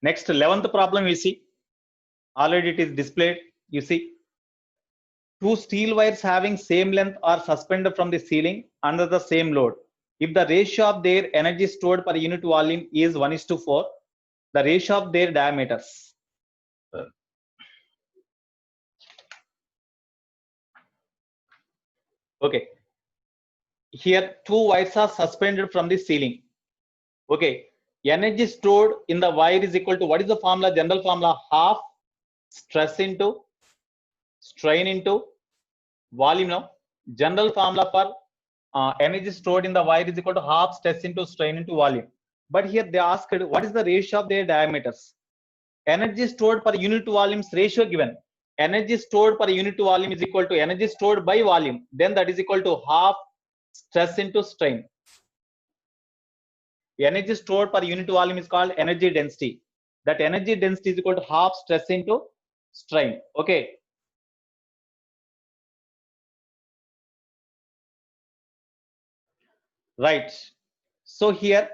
Next, 11th problem you see. Already it is displayed. You see, two steel wires having same length are suspended from the ceiling under the same load. If the ratio of their energy stored per unit volume is 1:4, the ratio of their diameters. Okay. Here, two wires are suspended from the ceiling. Okay. Energy stored in the wire is equal to, what is the formula? General formula, half stress into strain into volume. Now, general formula for energy stored in the wire is equal to half stress into strain into volume. But here they asked, what is the ratio of their diameters? Energy stored per unit volumes ratio given. Energy stored per unit volume is equal to energy stored by volume. Then that is equal to half stress into strain. Energy stored per unit volume is called energy density. That energy density is equal to half stress into strain. Okay. Right. So here,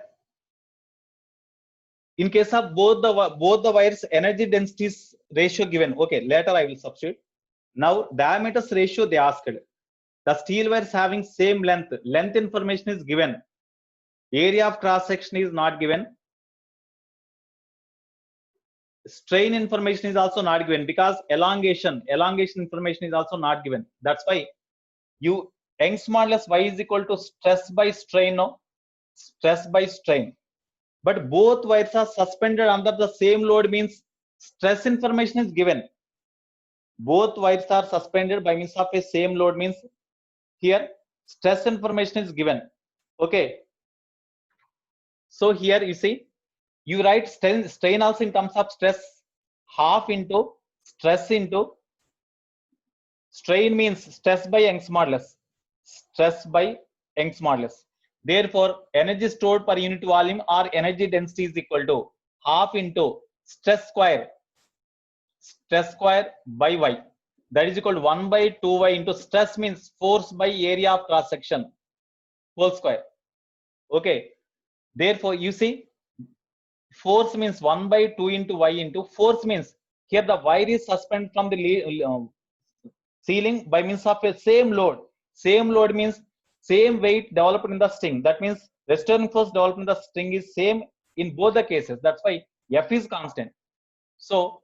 in case of both the wires, energy densities ratio given. Okay, later I will substitute. Now diameters ratio they asked. The steel wires having same length. Length information is given. Area of cross section is not given. Strain information is also not given because elongation information is also not given. That's why you Young's modulus y is equal to stress by strain. No, stress by strain. But both wires are suspended under the same load means stress information is given. Both wires are suspended by means of a same load means here stress information is given. Okay. So here you see, you write strain also in terms of stress, half into stress into strain means stress by Young's modulus. Stress by Young's modulus. Therefore, energy stored per unit volume or energy density is equal to half into stress square by y. That is equal to 1 by 2y into stress means force by area of cross section whole square. Okay. Therefore, you see, force means 1 by 2 into y into force means here the wire is suspended from the ceiling by means of a same load. Same load means same weight developed in the string. That means return force developed in the string is same in both the cases. That's why F is constant. So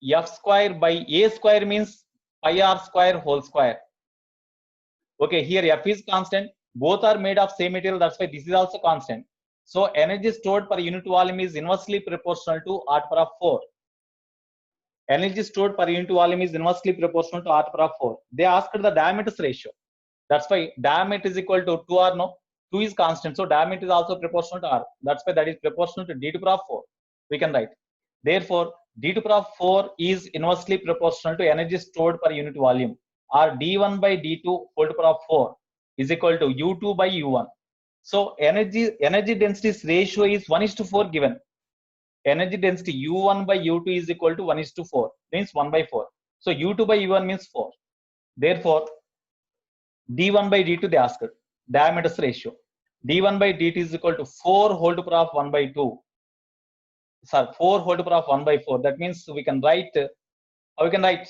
F square by A square means pi r square whole square. Okay, here F is constant. Both are made of same material. That's why this is also constant. So energy stored per unit volume is inversely proportional to R to the power of 4. Energy stored per unit volume is inversely proportional to R to the power of 4. They asked the diameters ratio. That's why diameter is equal to 2R. No, 2 is constant. So diameter is also proportional to R. That's why that is proportional to D to the power of 4. We can write. Therefore, D to the power of 4 is inversely proportional to energy stored per unit volume. Or D1 by D2 whole to the power of 4 is equal to U2 by U1. So energy densities ratio is 1:4 given. Energy density U1 by U2 is equal to 1:4, means 1 by 4. So U2 by U1 means 4. Therefore, D1 by D2 they asked diameters ratio. D1 by D2 is equal to 4 whole to the power of 1 by 2. Sorry, 4 whole to the power of 1 by 4. That means we can write, how we can write?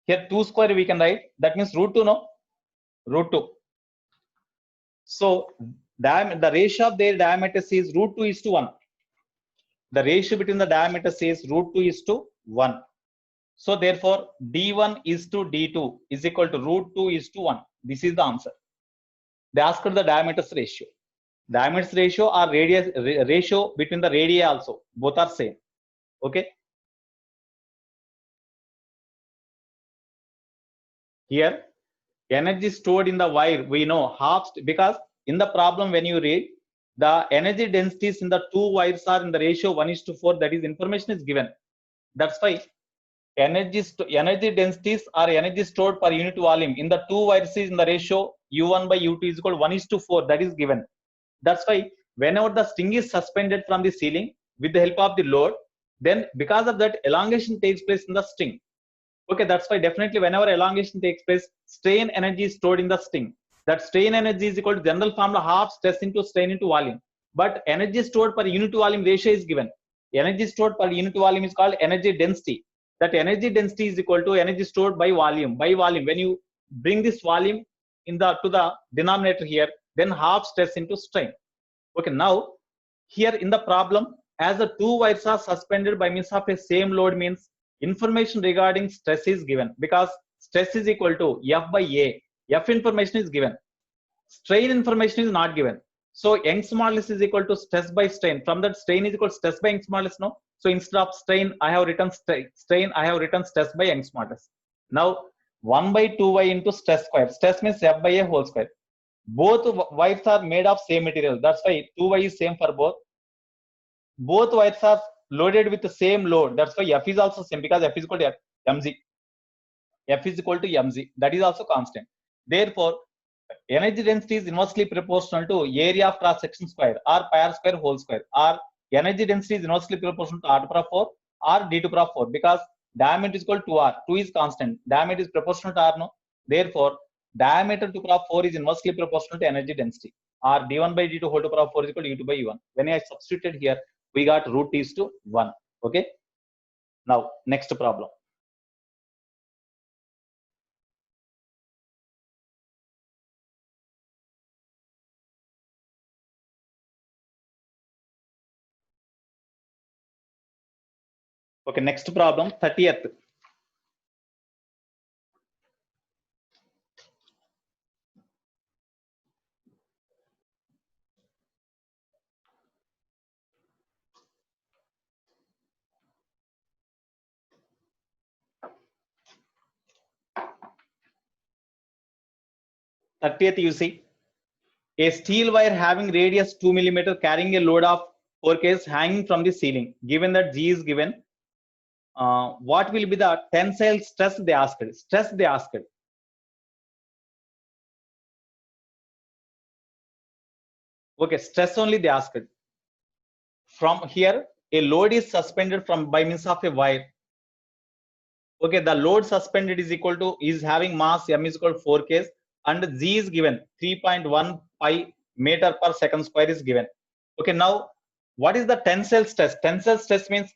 Here 2 square we can write. That means root 2, no? Root 2. So the ratio of their diameters is root 2:1. The ratio between the diameters is root 2:1. So therefore, D1 is to D2 is equal to root 2:1. This is the answer. They asked the diameters ratio. diameters ratio or radius ratio between the radii also, both are same. Okay, here energy stored in the wire, we know half, because in the problem when you read, the energy densities in the two wires are in the ratio 1:4, that is information is given. That's why energy densities or energy stored per unit volume in the two wires is in the ratio u1 by u2 is equal to 1:4, that is given. That's why whenever the string is suspended from the ceiling with the help of the load, then because of that elongation takes place in the string. Okay, that's why definitely whenever elongation takes place, strain energy is stored in the string. That strain energy is equal to general formula half stress into strain into volume. But energy stored per unit volume ratio is given. Energy stored per unit volume is called energy density. That energy density is equal to energy stored by volume. By volume, when you bring this volume in the to the denominator here, then half stress into strain. Okay, now here in the problem, as the two wires are suspended by means of a same load, means information regarding stress is given, because stress is equal to F by A. F information is given, strain information is not given. So Young's modulus is equal to stress by strain. From that, strain is equal to stress by Young's modulus. No, so instead of strain, I have written strain. I have written stress by Young's modulus. Now 1 by 2y into stress square. Stress means F by A whole square. Both wires are made of same material. That's why 2y is same for both. Both wires are loaded with the same load. That's why F is also same, because F is equal to mg. F is equal to mg. That is also constant. Therefore, energy density is inversely proportional to area of cross section square, or pi r square whole square, or energy density is inversely proportional to r to the power 4 or d to the power 4, because diameter is equal to 2r. 2 is constant. Diameter is proportional to r. No, therefore diameter to the power 4 is inversely proportional to energy density, or d1 by d2 whole to the power 4 is equal to u2 by u1. When I substituted here, we got root t is to 1. Okay, now next problem. Okay, next problem, 30th. You see, a steel wire having radius 2 mm carrying a load of 4 kg hanging from the ceiling. Given that G is given, what will be the tensile stress they asked? Stress they asked. Okay, stress only they asked. From here, a load is suspended from by means of a wire. Okay, the load suspended is equal to, is having mass m is equal to 4 kg, and G is given 3.1 pi meter per second square is given. Okay, now what is the tensile stress? Tensile stress means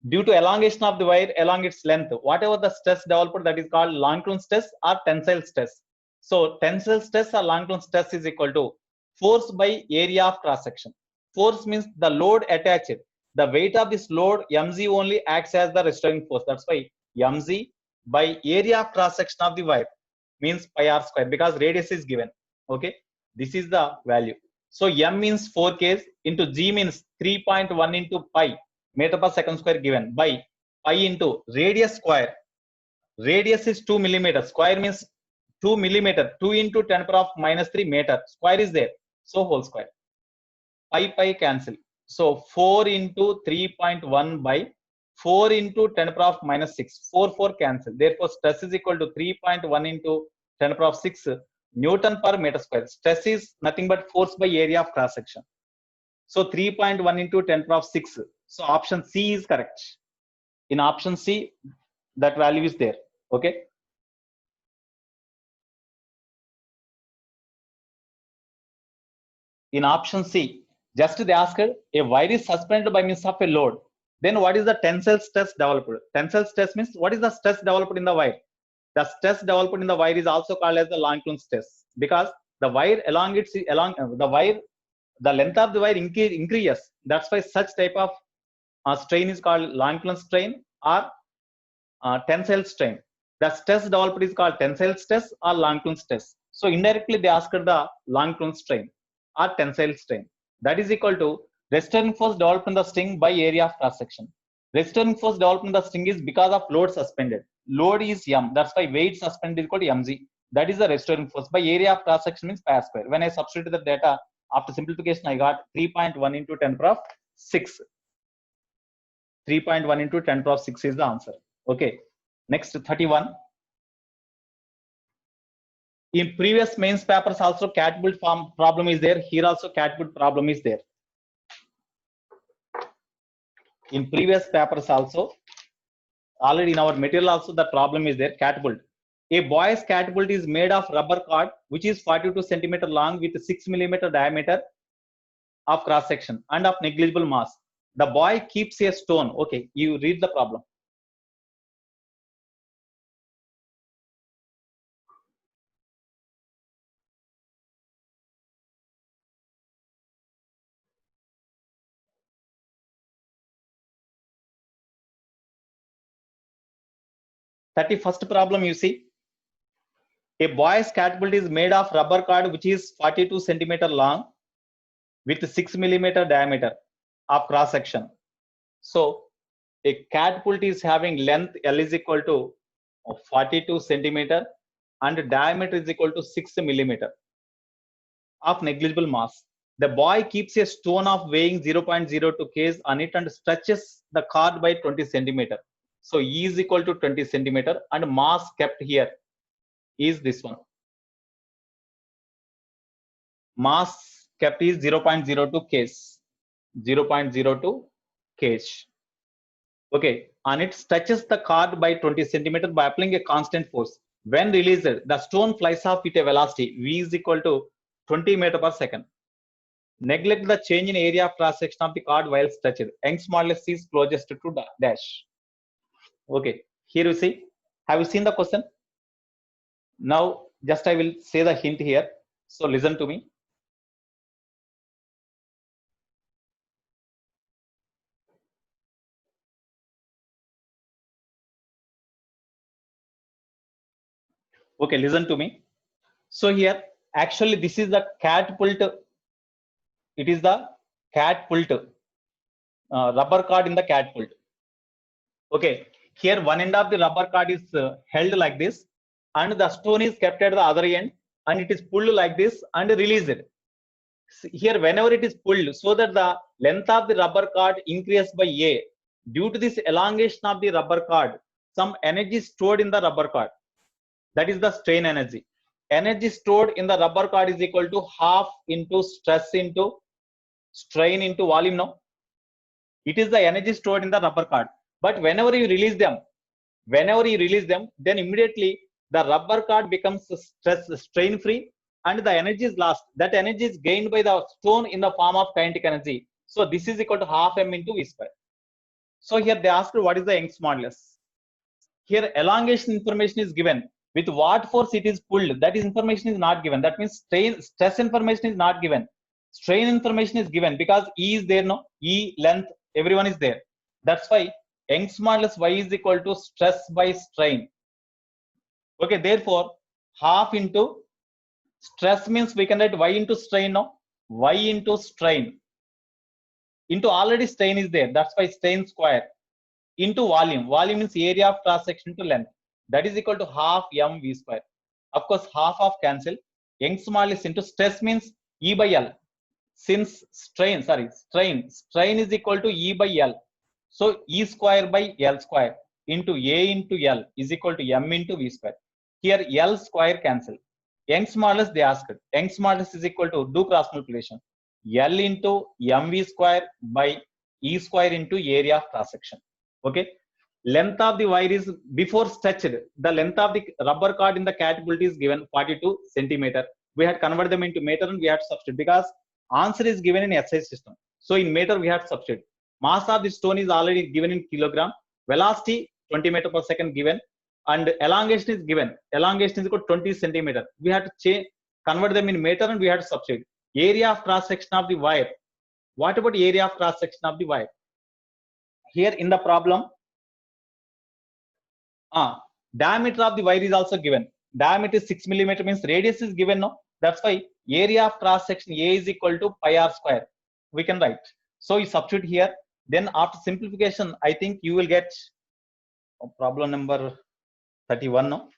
due to elongation of the wire along its length, whatever the stress developed, that is called Langton stress or tensile stress. So tensile stress or Langton stress is equal to force by area of cross section. Force means the load attached. The weight of this load mg only acts as the restoring force. That's why mg by area of cross section of the wire means pi r square, because radius is given. Okay, this is the value. So m means 4 kg into g means 3.1 into pi meter per second square given, by pi into radius square. Radius is 2 millimeter. Square means 2 millimeter. 2 into 10 power of minus 3 meter. Square is there. So whole square. Pi cancel. So 4 into 3.1 by 4 into 10 power of minus 6. 4 cancel. Therefore, stress is equal to 3.1 into 10 power of 6 Newton per meter square. Stress is nothing but force by area of cross section. So 3.1 into 10 power of 6. So option C is correct. In option C, that value is there. Okay. In option C, just they asked, a wire is suspended by means of a load. Then what is the tensile stress developed? Tensile stress means what is the stress developed in the wire? The stress developed in the wire is also called as the Langton stress, because the wire elongates along the wire, the length of the wire increases. That's why such type of strain is called Langton strain or tensile strain. The stress developed is called tensile stress or Langton stress. So indirectly they asked the Langton strain or tensile strain. That is equal to restoring force developed in the string by area of cross section. Restoring force developed in the string is because of load suspended. Load is m. That's why weight suspended is equal to mg. That is the restoring force. By area of cross section means pi r square. When I substitute the data after simplification, I got 3.1 into 10 power of 6. 3.1 into 10 power of 6 is the answer. Okay. Next 31. In previous mains papers also catapult form problem is there. Here also catapult problem is there. In previous papers also, already in our material also the problem is there, catapult. A boy's catapult is made of rubber cord which is 42 centimeter long with 6 millimeter diameter of cross section and of negligible mass. The boy keeps a stone. Okay, you read the problem. First problem you see. A boy's catapult is made of rubber cord which is 42 centimeter long with 6 millimeter diameter of cross section. So a catapult is having length L is equal to 42 centimeter and diameter is equal to 6 millimeter of negligible mass. The boy keeps a stone of weighing 0.02 kg on it and stretches the cord by 20 centimeter. So E is equal to 20 centimeter and mass kept here is this one. Mass kept is 0.02 kg. 0.02 kg. Okay, and it stretches the cord by 20 centimeter by applying a constant force. When released, the stone flies off with a velocity v is equal to 20 meter per second. Neglect the change in area of cross section of the cord while stretched. Young's modulus is closest to dash. Okay, here you see. Have you seen the question? Now, just I will say the hint here. So listen to me. Okay, listen to me. So here, actually, this is the catapult. It is the catapult. Rubber cord in the catapult. Okay, here one end of the rubber cord is held like this, and the stone is kept at the other end, and it is pulled like this and released. Here, whenever it is pulled, so that the length of the rubber cord increases by A. Due to this elongation of the rubber cord, some energy stored in the rubber cord. That is the strain energy. Energy stored in the rubber cord is equal to half into stress into strain into volume. No, it is the energy stored in the rubber cord. But whenever you release them, then immediately the rubber cord becomes strain free and the energy is lost. That energy is gained by the stone in the form of kinetic energy. So this is equal to half m into v square. So here they asked what is the Young's modulus. Here elongation information is given. With what force it is pulled, that is information is not given. That means stress information is not given. Strain information is given because E is there, no? E, length, everyone is there. That's why Young's modulus Y is equal to stress by strain. Okay, therefore, half into stress means we can write Y into strain, no? Y into strain. Into already strain is there. That's why strain square. Into volume. Volume means area of cross section to length. That is equal to half m v square. Of course, half of cancel. Young's modulus into stress means E by L. Since strain is equal to E by L. So E square by L square into A into L is equal to m into v square. Here L square cancel. Young's modulus they asked. Young's modulus is equal to do cross multiplication. L into mv square by E square into area of cross section. Okay. Length of the wire is before stretched. The length of the rubber cord in the catapult is given 42 centimeter. We had converted them into meter and we had to substitute because answer is given in SI system. So in meter we have to substitute. Mass of the stone is already given in kilogram. Velocity 20 meter per second given, and elongation is given. Elongation is equal to 20 centimeter. We have to convert them in meter and we have to substitute. Area of cross section of the wire. What about area of cross section of the wire? Here in the problem, diameter of the wire is also given. Diameter is 6 millimeter means radius is given, no? That's why area of cross section A is equal to pi r square. we can write. So you substitute here. Then after simplification, I think you will get problem number 31. No,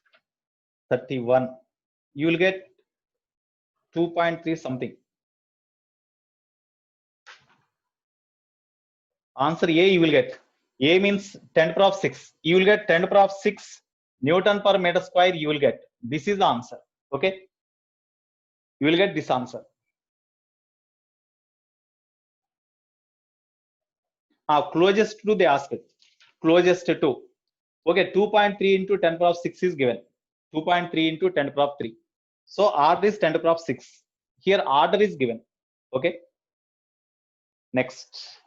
31. You will get 2.3 something. Answer A you will get. A means 10 to the power of 6. You will get 10 to the power of 6 Newton per meter square. You will get. This is the answer. Okay. You will get this answer. Closest to they ask it. Closest to. Okay. 2.3 into 10 to the power of 6 is given. 2.3 into 10 to the power of 3. So order is 10 to the power of 6. Here order is given. Okay. Next.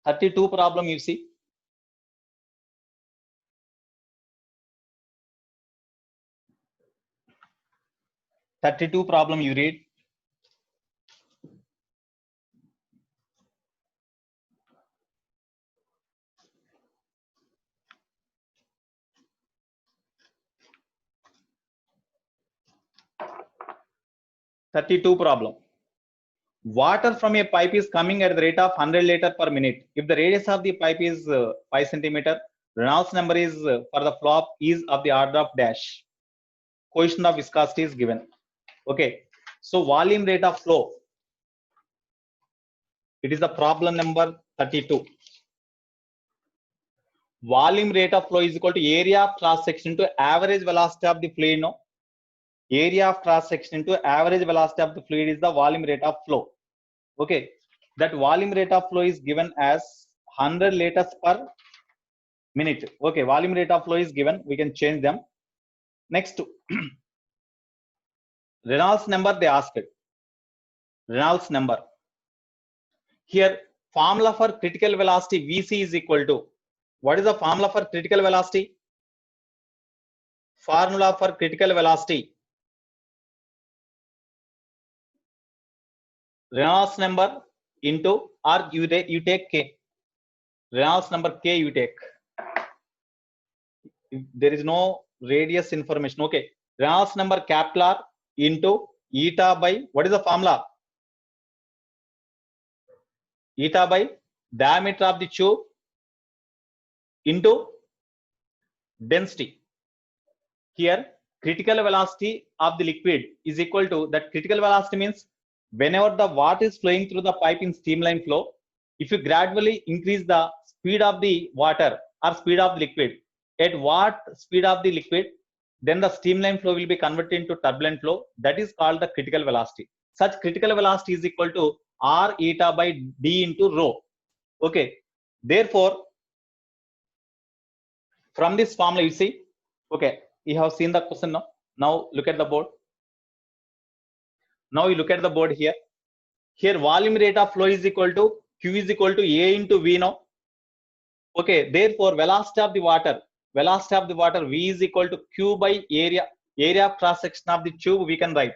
(32) problem you see. (32) problem you read. (32) problem. Water from a pipe is coming at the rate of 100 liter per minute. If the radius of the pipe is 5 centimeter, Reynolds number is for the flow is of the order of dash. Coefficient of viscosity is given. Okay. So volume rate of flow. It is the problem number 32. Volume rate of flow is equal to area of cross section into average velocity of the fluid. No? Area of cross section into average velocity of the fluid is the volume rate of flow. Okay, that volume rate of flow is given as 100 liters per minute. Okay, volume rate of flow is given. We can change them. Next, Reynolds number they asked. Reynolds number. Here, formula for critical velocity VC is equal to. What is the formula for critical velocity? Formula for critical velocity. Reynolds number into, or you take K. Reynolds number K you take. There is no radius information. Okay. Reynolds number capital R into eta by, what is the formula? Eta by diameter of the tube into density. Here, critical velocity of the liquid is equal to, that critical velocity means whenever the water is flowing through the pipe in streamline flow, if you gradually increase the speed of the water or speed of the liquid, at what speed of the liquid, then the streamline flow will be converted into turbulent flow. That is called the critical velocity. Such critical velocity is equal to R eta by D into rho. Okay. Therefore, from this formula, you see, okay, you have seen the question now. Now look at the board. Now you look at the board here. Here, volume rate of flow is equal to Q is equal to A into V now. Okay. Therefore, velocity of the water V is equal to Q by area of cross section of the tube we can write.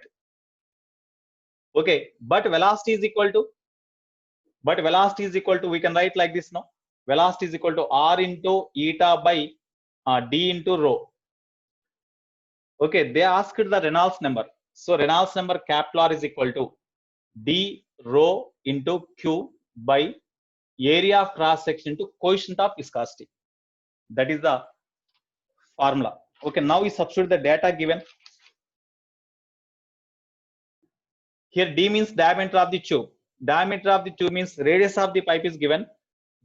Okay, but velocity is equal to we can write like this now. Velocity is equal to R into eta by D into rho. Okay, they asked the Reynolds number. So Reynolds number capital R is equal to D rho into Q by area of cross section into coefficient of viscosity. That is the formula. Okay, now we substitute the data given. Here D means diameter of the tube. Diameter of the tube means radius of the pipe is given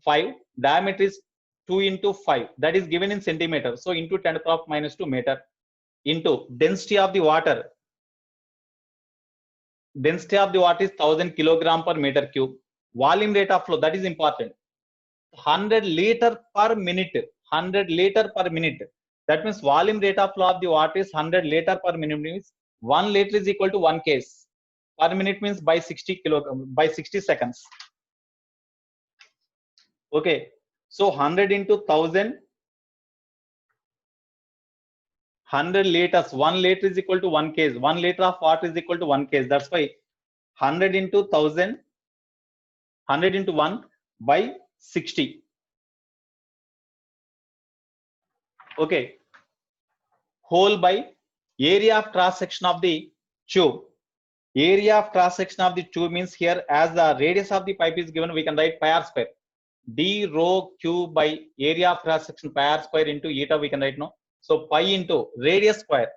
5. Diameter is 2 into 5. That is given in centimeter. So into 10 to the power of minus 2 meter into density of the water. Density of the water is 1000 kilogram per meter cube. Volume rate of flow, that is important. 100 liter per minute. 100 liter per minute. That means volume rate of flow of the water is 100 liter per minute. Means 1 liter is equal to 1 case. Per minute means by 60 seconds. Okay. So 100 into 1000. 100 liters. 1 liter is equal to 1 case. 1 liter of water is equal to 1 case. That's why 100 into 1000. 100 into 1 by 60. Okay. Whole by area of cross section of the tube. Area of cross section of the tube means here, as the radius of the pipe is given, we can write pi r square. D rho q by area of cross section pi r square into eta we can write now. So pi into radius square.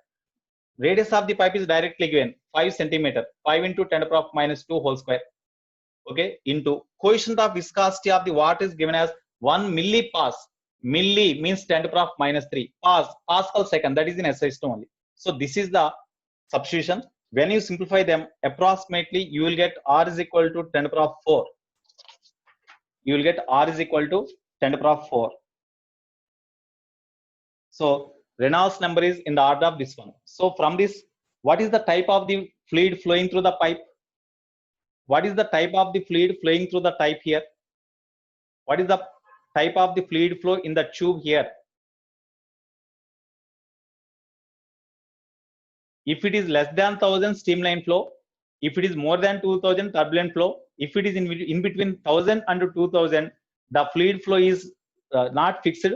Radius of the pipe is directly given 5 centimeter. 5 into 10 to the power minus 2 whole square. Okay, into coefficient of viscosity of the water is given as 1 millipas. Milli means 10 to the power minus 3. Pascal second, that is in SI system only. So this is the substitution. When you simplify them, approximately you will get R is equal to 10 to the power 4. You will get R is equal to 10 to the power 4. So Reynolds number is in the order of this one. So from this, what is the type of the fluid flowing through the pipe? What is the type of the fluid flowing through the pipe here? What is the type of the fluid flow in the tube here? If it is less than 1000, streamline flow. If it is more than 2000, turbulent flow. If it is in between 1000 and 2000, the fluid flow is not fixed.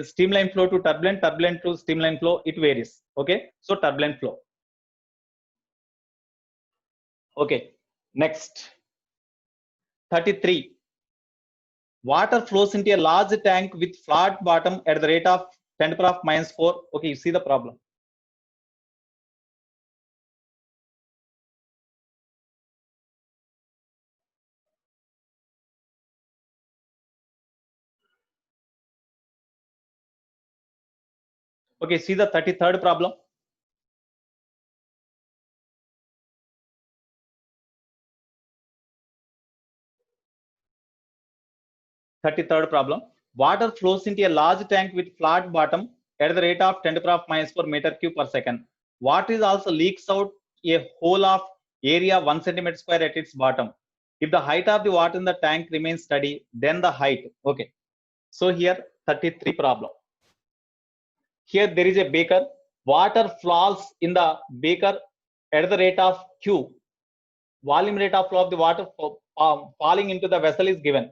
Streamline flow to turbulent, turbulent to streamline flow, it varies. Okay, so turbulent flow. Okay, next 33. Water flows into a large tank with flat bottom at the rate of 10 to the power minus 4. Okay, you see the problem. Okay, see the 33rd problem. Third problem. Water flows into a large tank with flat bottom at the rate of 10 to the power minus 4 meter cube per second. Water is also leaks out a hole of area 1 centimeter square at its bottom. If the height of the water in the tank remains steady, then the height. Okay, so here 33 problem. Here there is a beaker. Water falls in the beaker at the rate of Q. Volume rate of flow of the water falling into the vessel is given.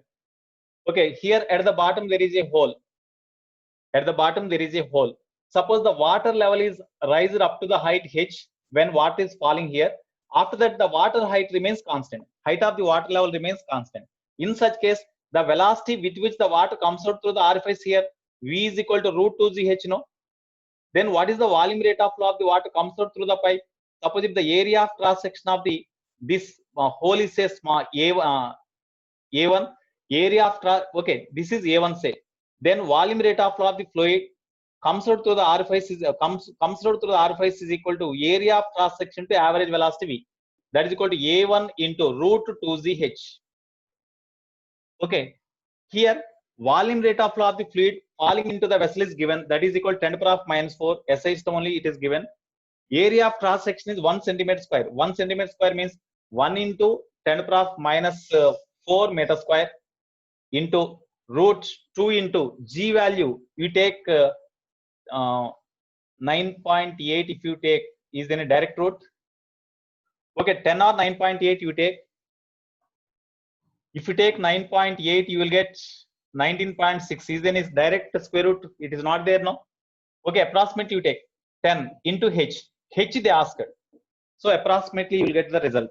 Okay, here at the bottom there is a hole. At the bottom there is a hole. Suppose the water level is raised up to the height h when water is falling here. After that, the water height remains constant. Height of the water level remains constant. In such case, the velocity with which the water comes out through the orifice here, v is equal to root 2 gh, no? Then what is the volume rate of flow of the water comes out through the pipe? Suppose if the area of cross section of the this hole is a small a1 area of okay, this is a1 say. Then volume rate of flow of the fluid comes out through the orifice is comes out through the orifice is equal to area of cross section to average velocity v. That is equal to a1 into root 2 gh. Okay, here volume rate of flow of the fluid falling into the vessel is given, that is equal to 10 to the power minus 4. SI system only it is given. Area of cross section is 1 centimeter square. 1 centimeter square means 1 into 10 to the power minus 4 meter square into root 2 into g value. You take 9.8 if you take is in a direct root. Okay, 10 or 9.8 you take. If you take 9.8, you will get 19.6. Is then is direct square root. It is not there, no? Okay, approximately you take 10 into h. H they asked. So approximately you will get the result.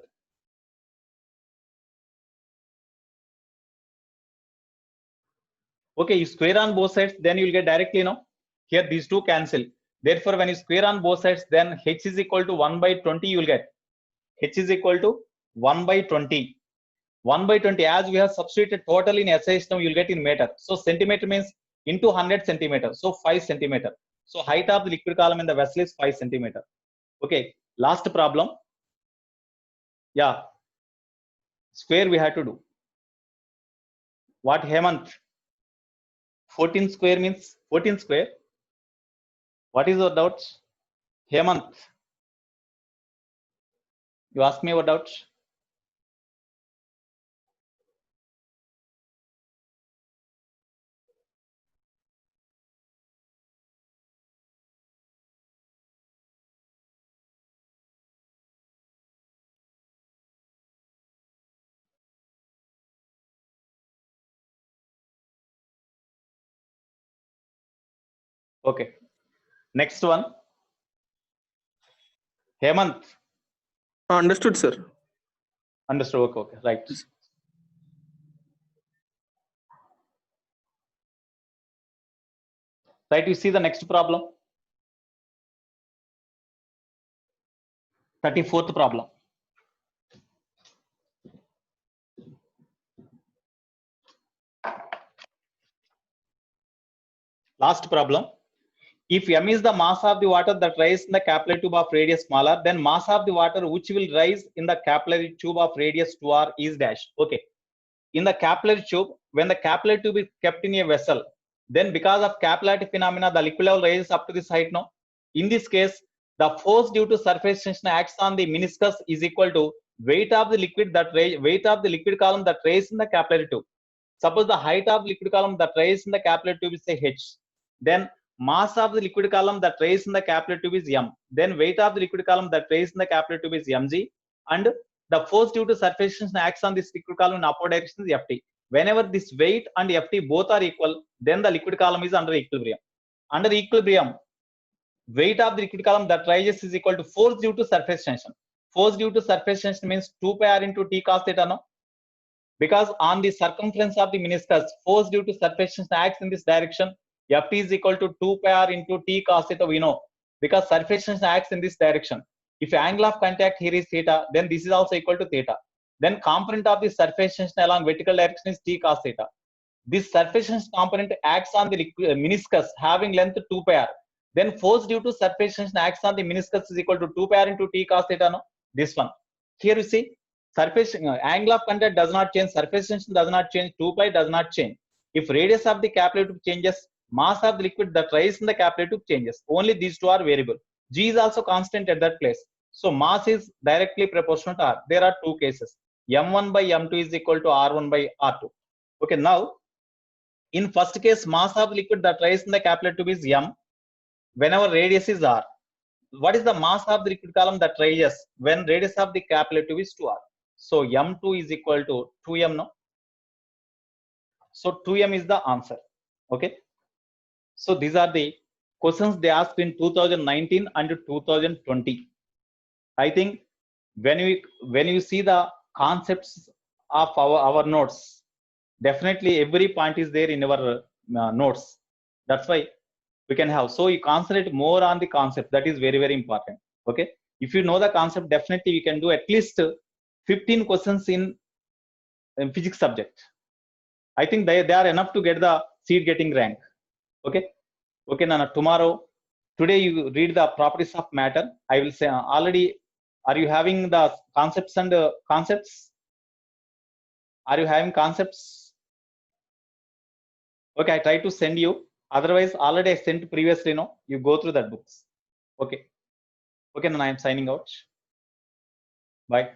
Okay, you square on both sides, then you will get directly, no? Here these two cancel. Therefore, when you square on both sides, then h is equal to 1 by 20 you will get. H is equal to 1 by 20. 1 by 20, as we have substituted total in SI system, you will get in meter. So centimeter means into 100 centimeter. So 5 centimeter. So height of the liquid column in the vessel is 5 centimeter. Okay, last problem. Yeah, square we have to do. What Hemant? 14 square means 14 square. What is your doubt? Hemant, you ask me about doubt. Okay, next one. Hemant, Understood, sir. Understood. Okay, okay, right. Right, you see the next problem. 34th problem. Last problem. If m is the mass of the water that rises in the capillary tube of radius smaller, then mass of the water which will rise in the capillary tube of radius 2r is dash. Okay. In the capillary tube, when the capillary tube is kept in a vessel, then because of capillarity phenomena, the liquid level rises up to this height now. In this case, the force due to surface tension acts on the meniscus is equal to weight of the liquid column that rises in the capillary tube. Suppose the height of liquid column that rises in the capillary tube is say h, then mass of the liquid column that rises in the capillary tube is m. Then weight of the liquid column that rises in the capillary tube is mg, and the force due to surface tension acts on this liquid column in upward direction is ft. Whenever this weight and ft both are equal, then the liquid column is under equilibrium. Under equilibrium, weight of the liquid column that rises is equal to force due to surface tension. Force due to surface tension means 2 pi r into t cos theta, no? Because on the circumference of the meniscus, force due to surface tension acts in this direction. Ft is equal to 2 pi r into t cos theta, we know, because surface tension acts in this direction. If angle of contact here is theta, then this is also equal to theta. Then component of the surface tension along vertical direction is t cos theta. This surface tension component acts on the meniscus having length 2 pi r. Then force due to surface tension acts on the meniscus is equal to 2 pi r into t cos theta, no? This one. Here you see, surface angle of contact does not change, surface tension does not change, 2 pi does not change. If radius of the capillary tube changes, mass of the liquid that rises in the capillary tube changes. Only these two are variable. G is also constant at that place. So mass is directly proportional to R. There are two cases. M1 by M2 is equal to R1 by R2. Okay, now in first case, mass of liquid that rises in the capillary tube is M whenever radius is R. What is the mass of the liquid column that rises when radius of the capillary tube is 2r? So m2 is equal to 2m, no? So 2m is the answer. Okay. So these are the questions they asked in 2019 and 2020. I think when you see the concepts of our notes, definitely every point is there in our notes. That's why we can have. So you concentrate more on the concept. That is very, very important. Okay. If you know the concept, definitely we can do at least 15 questions in physics subject. I think they are enough to get the seat getting rank. Okay. Okay, Nana, today you read the properties of matter. I will say already, are you having the concepts and concepts? Are you having concepts? Okay, I try to send you. Otherwise, already I sent previously, no? You go through that books. Okay. Okay, Nana, I am signing out. Bye.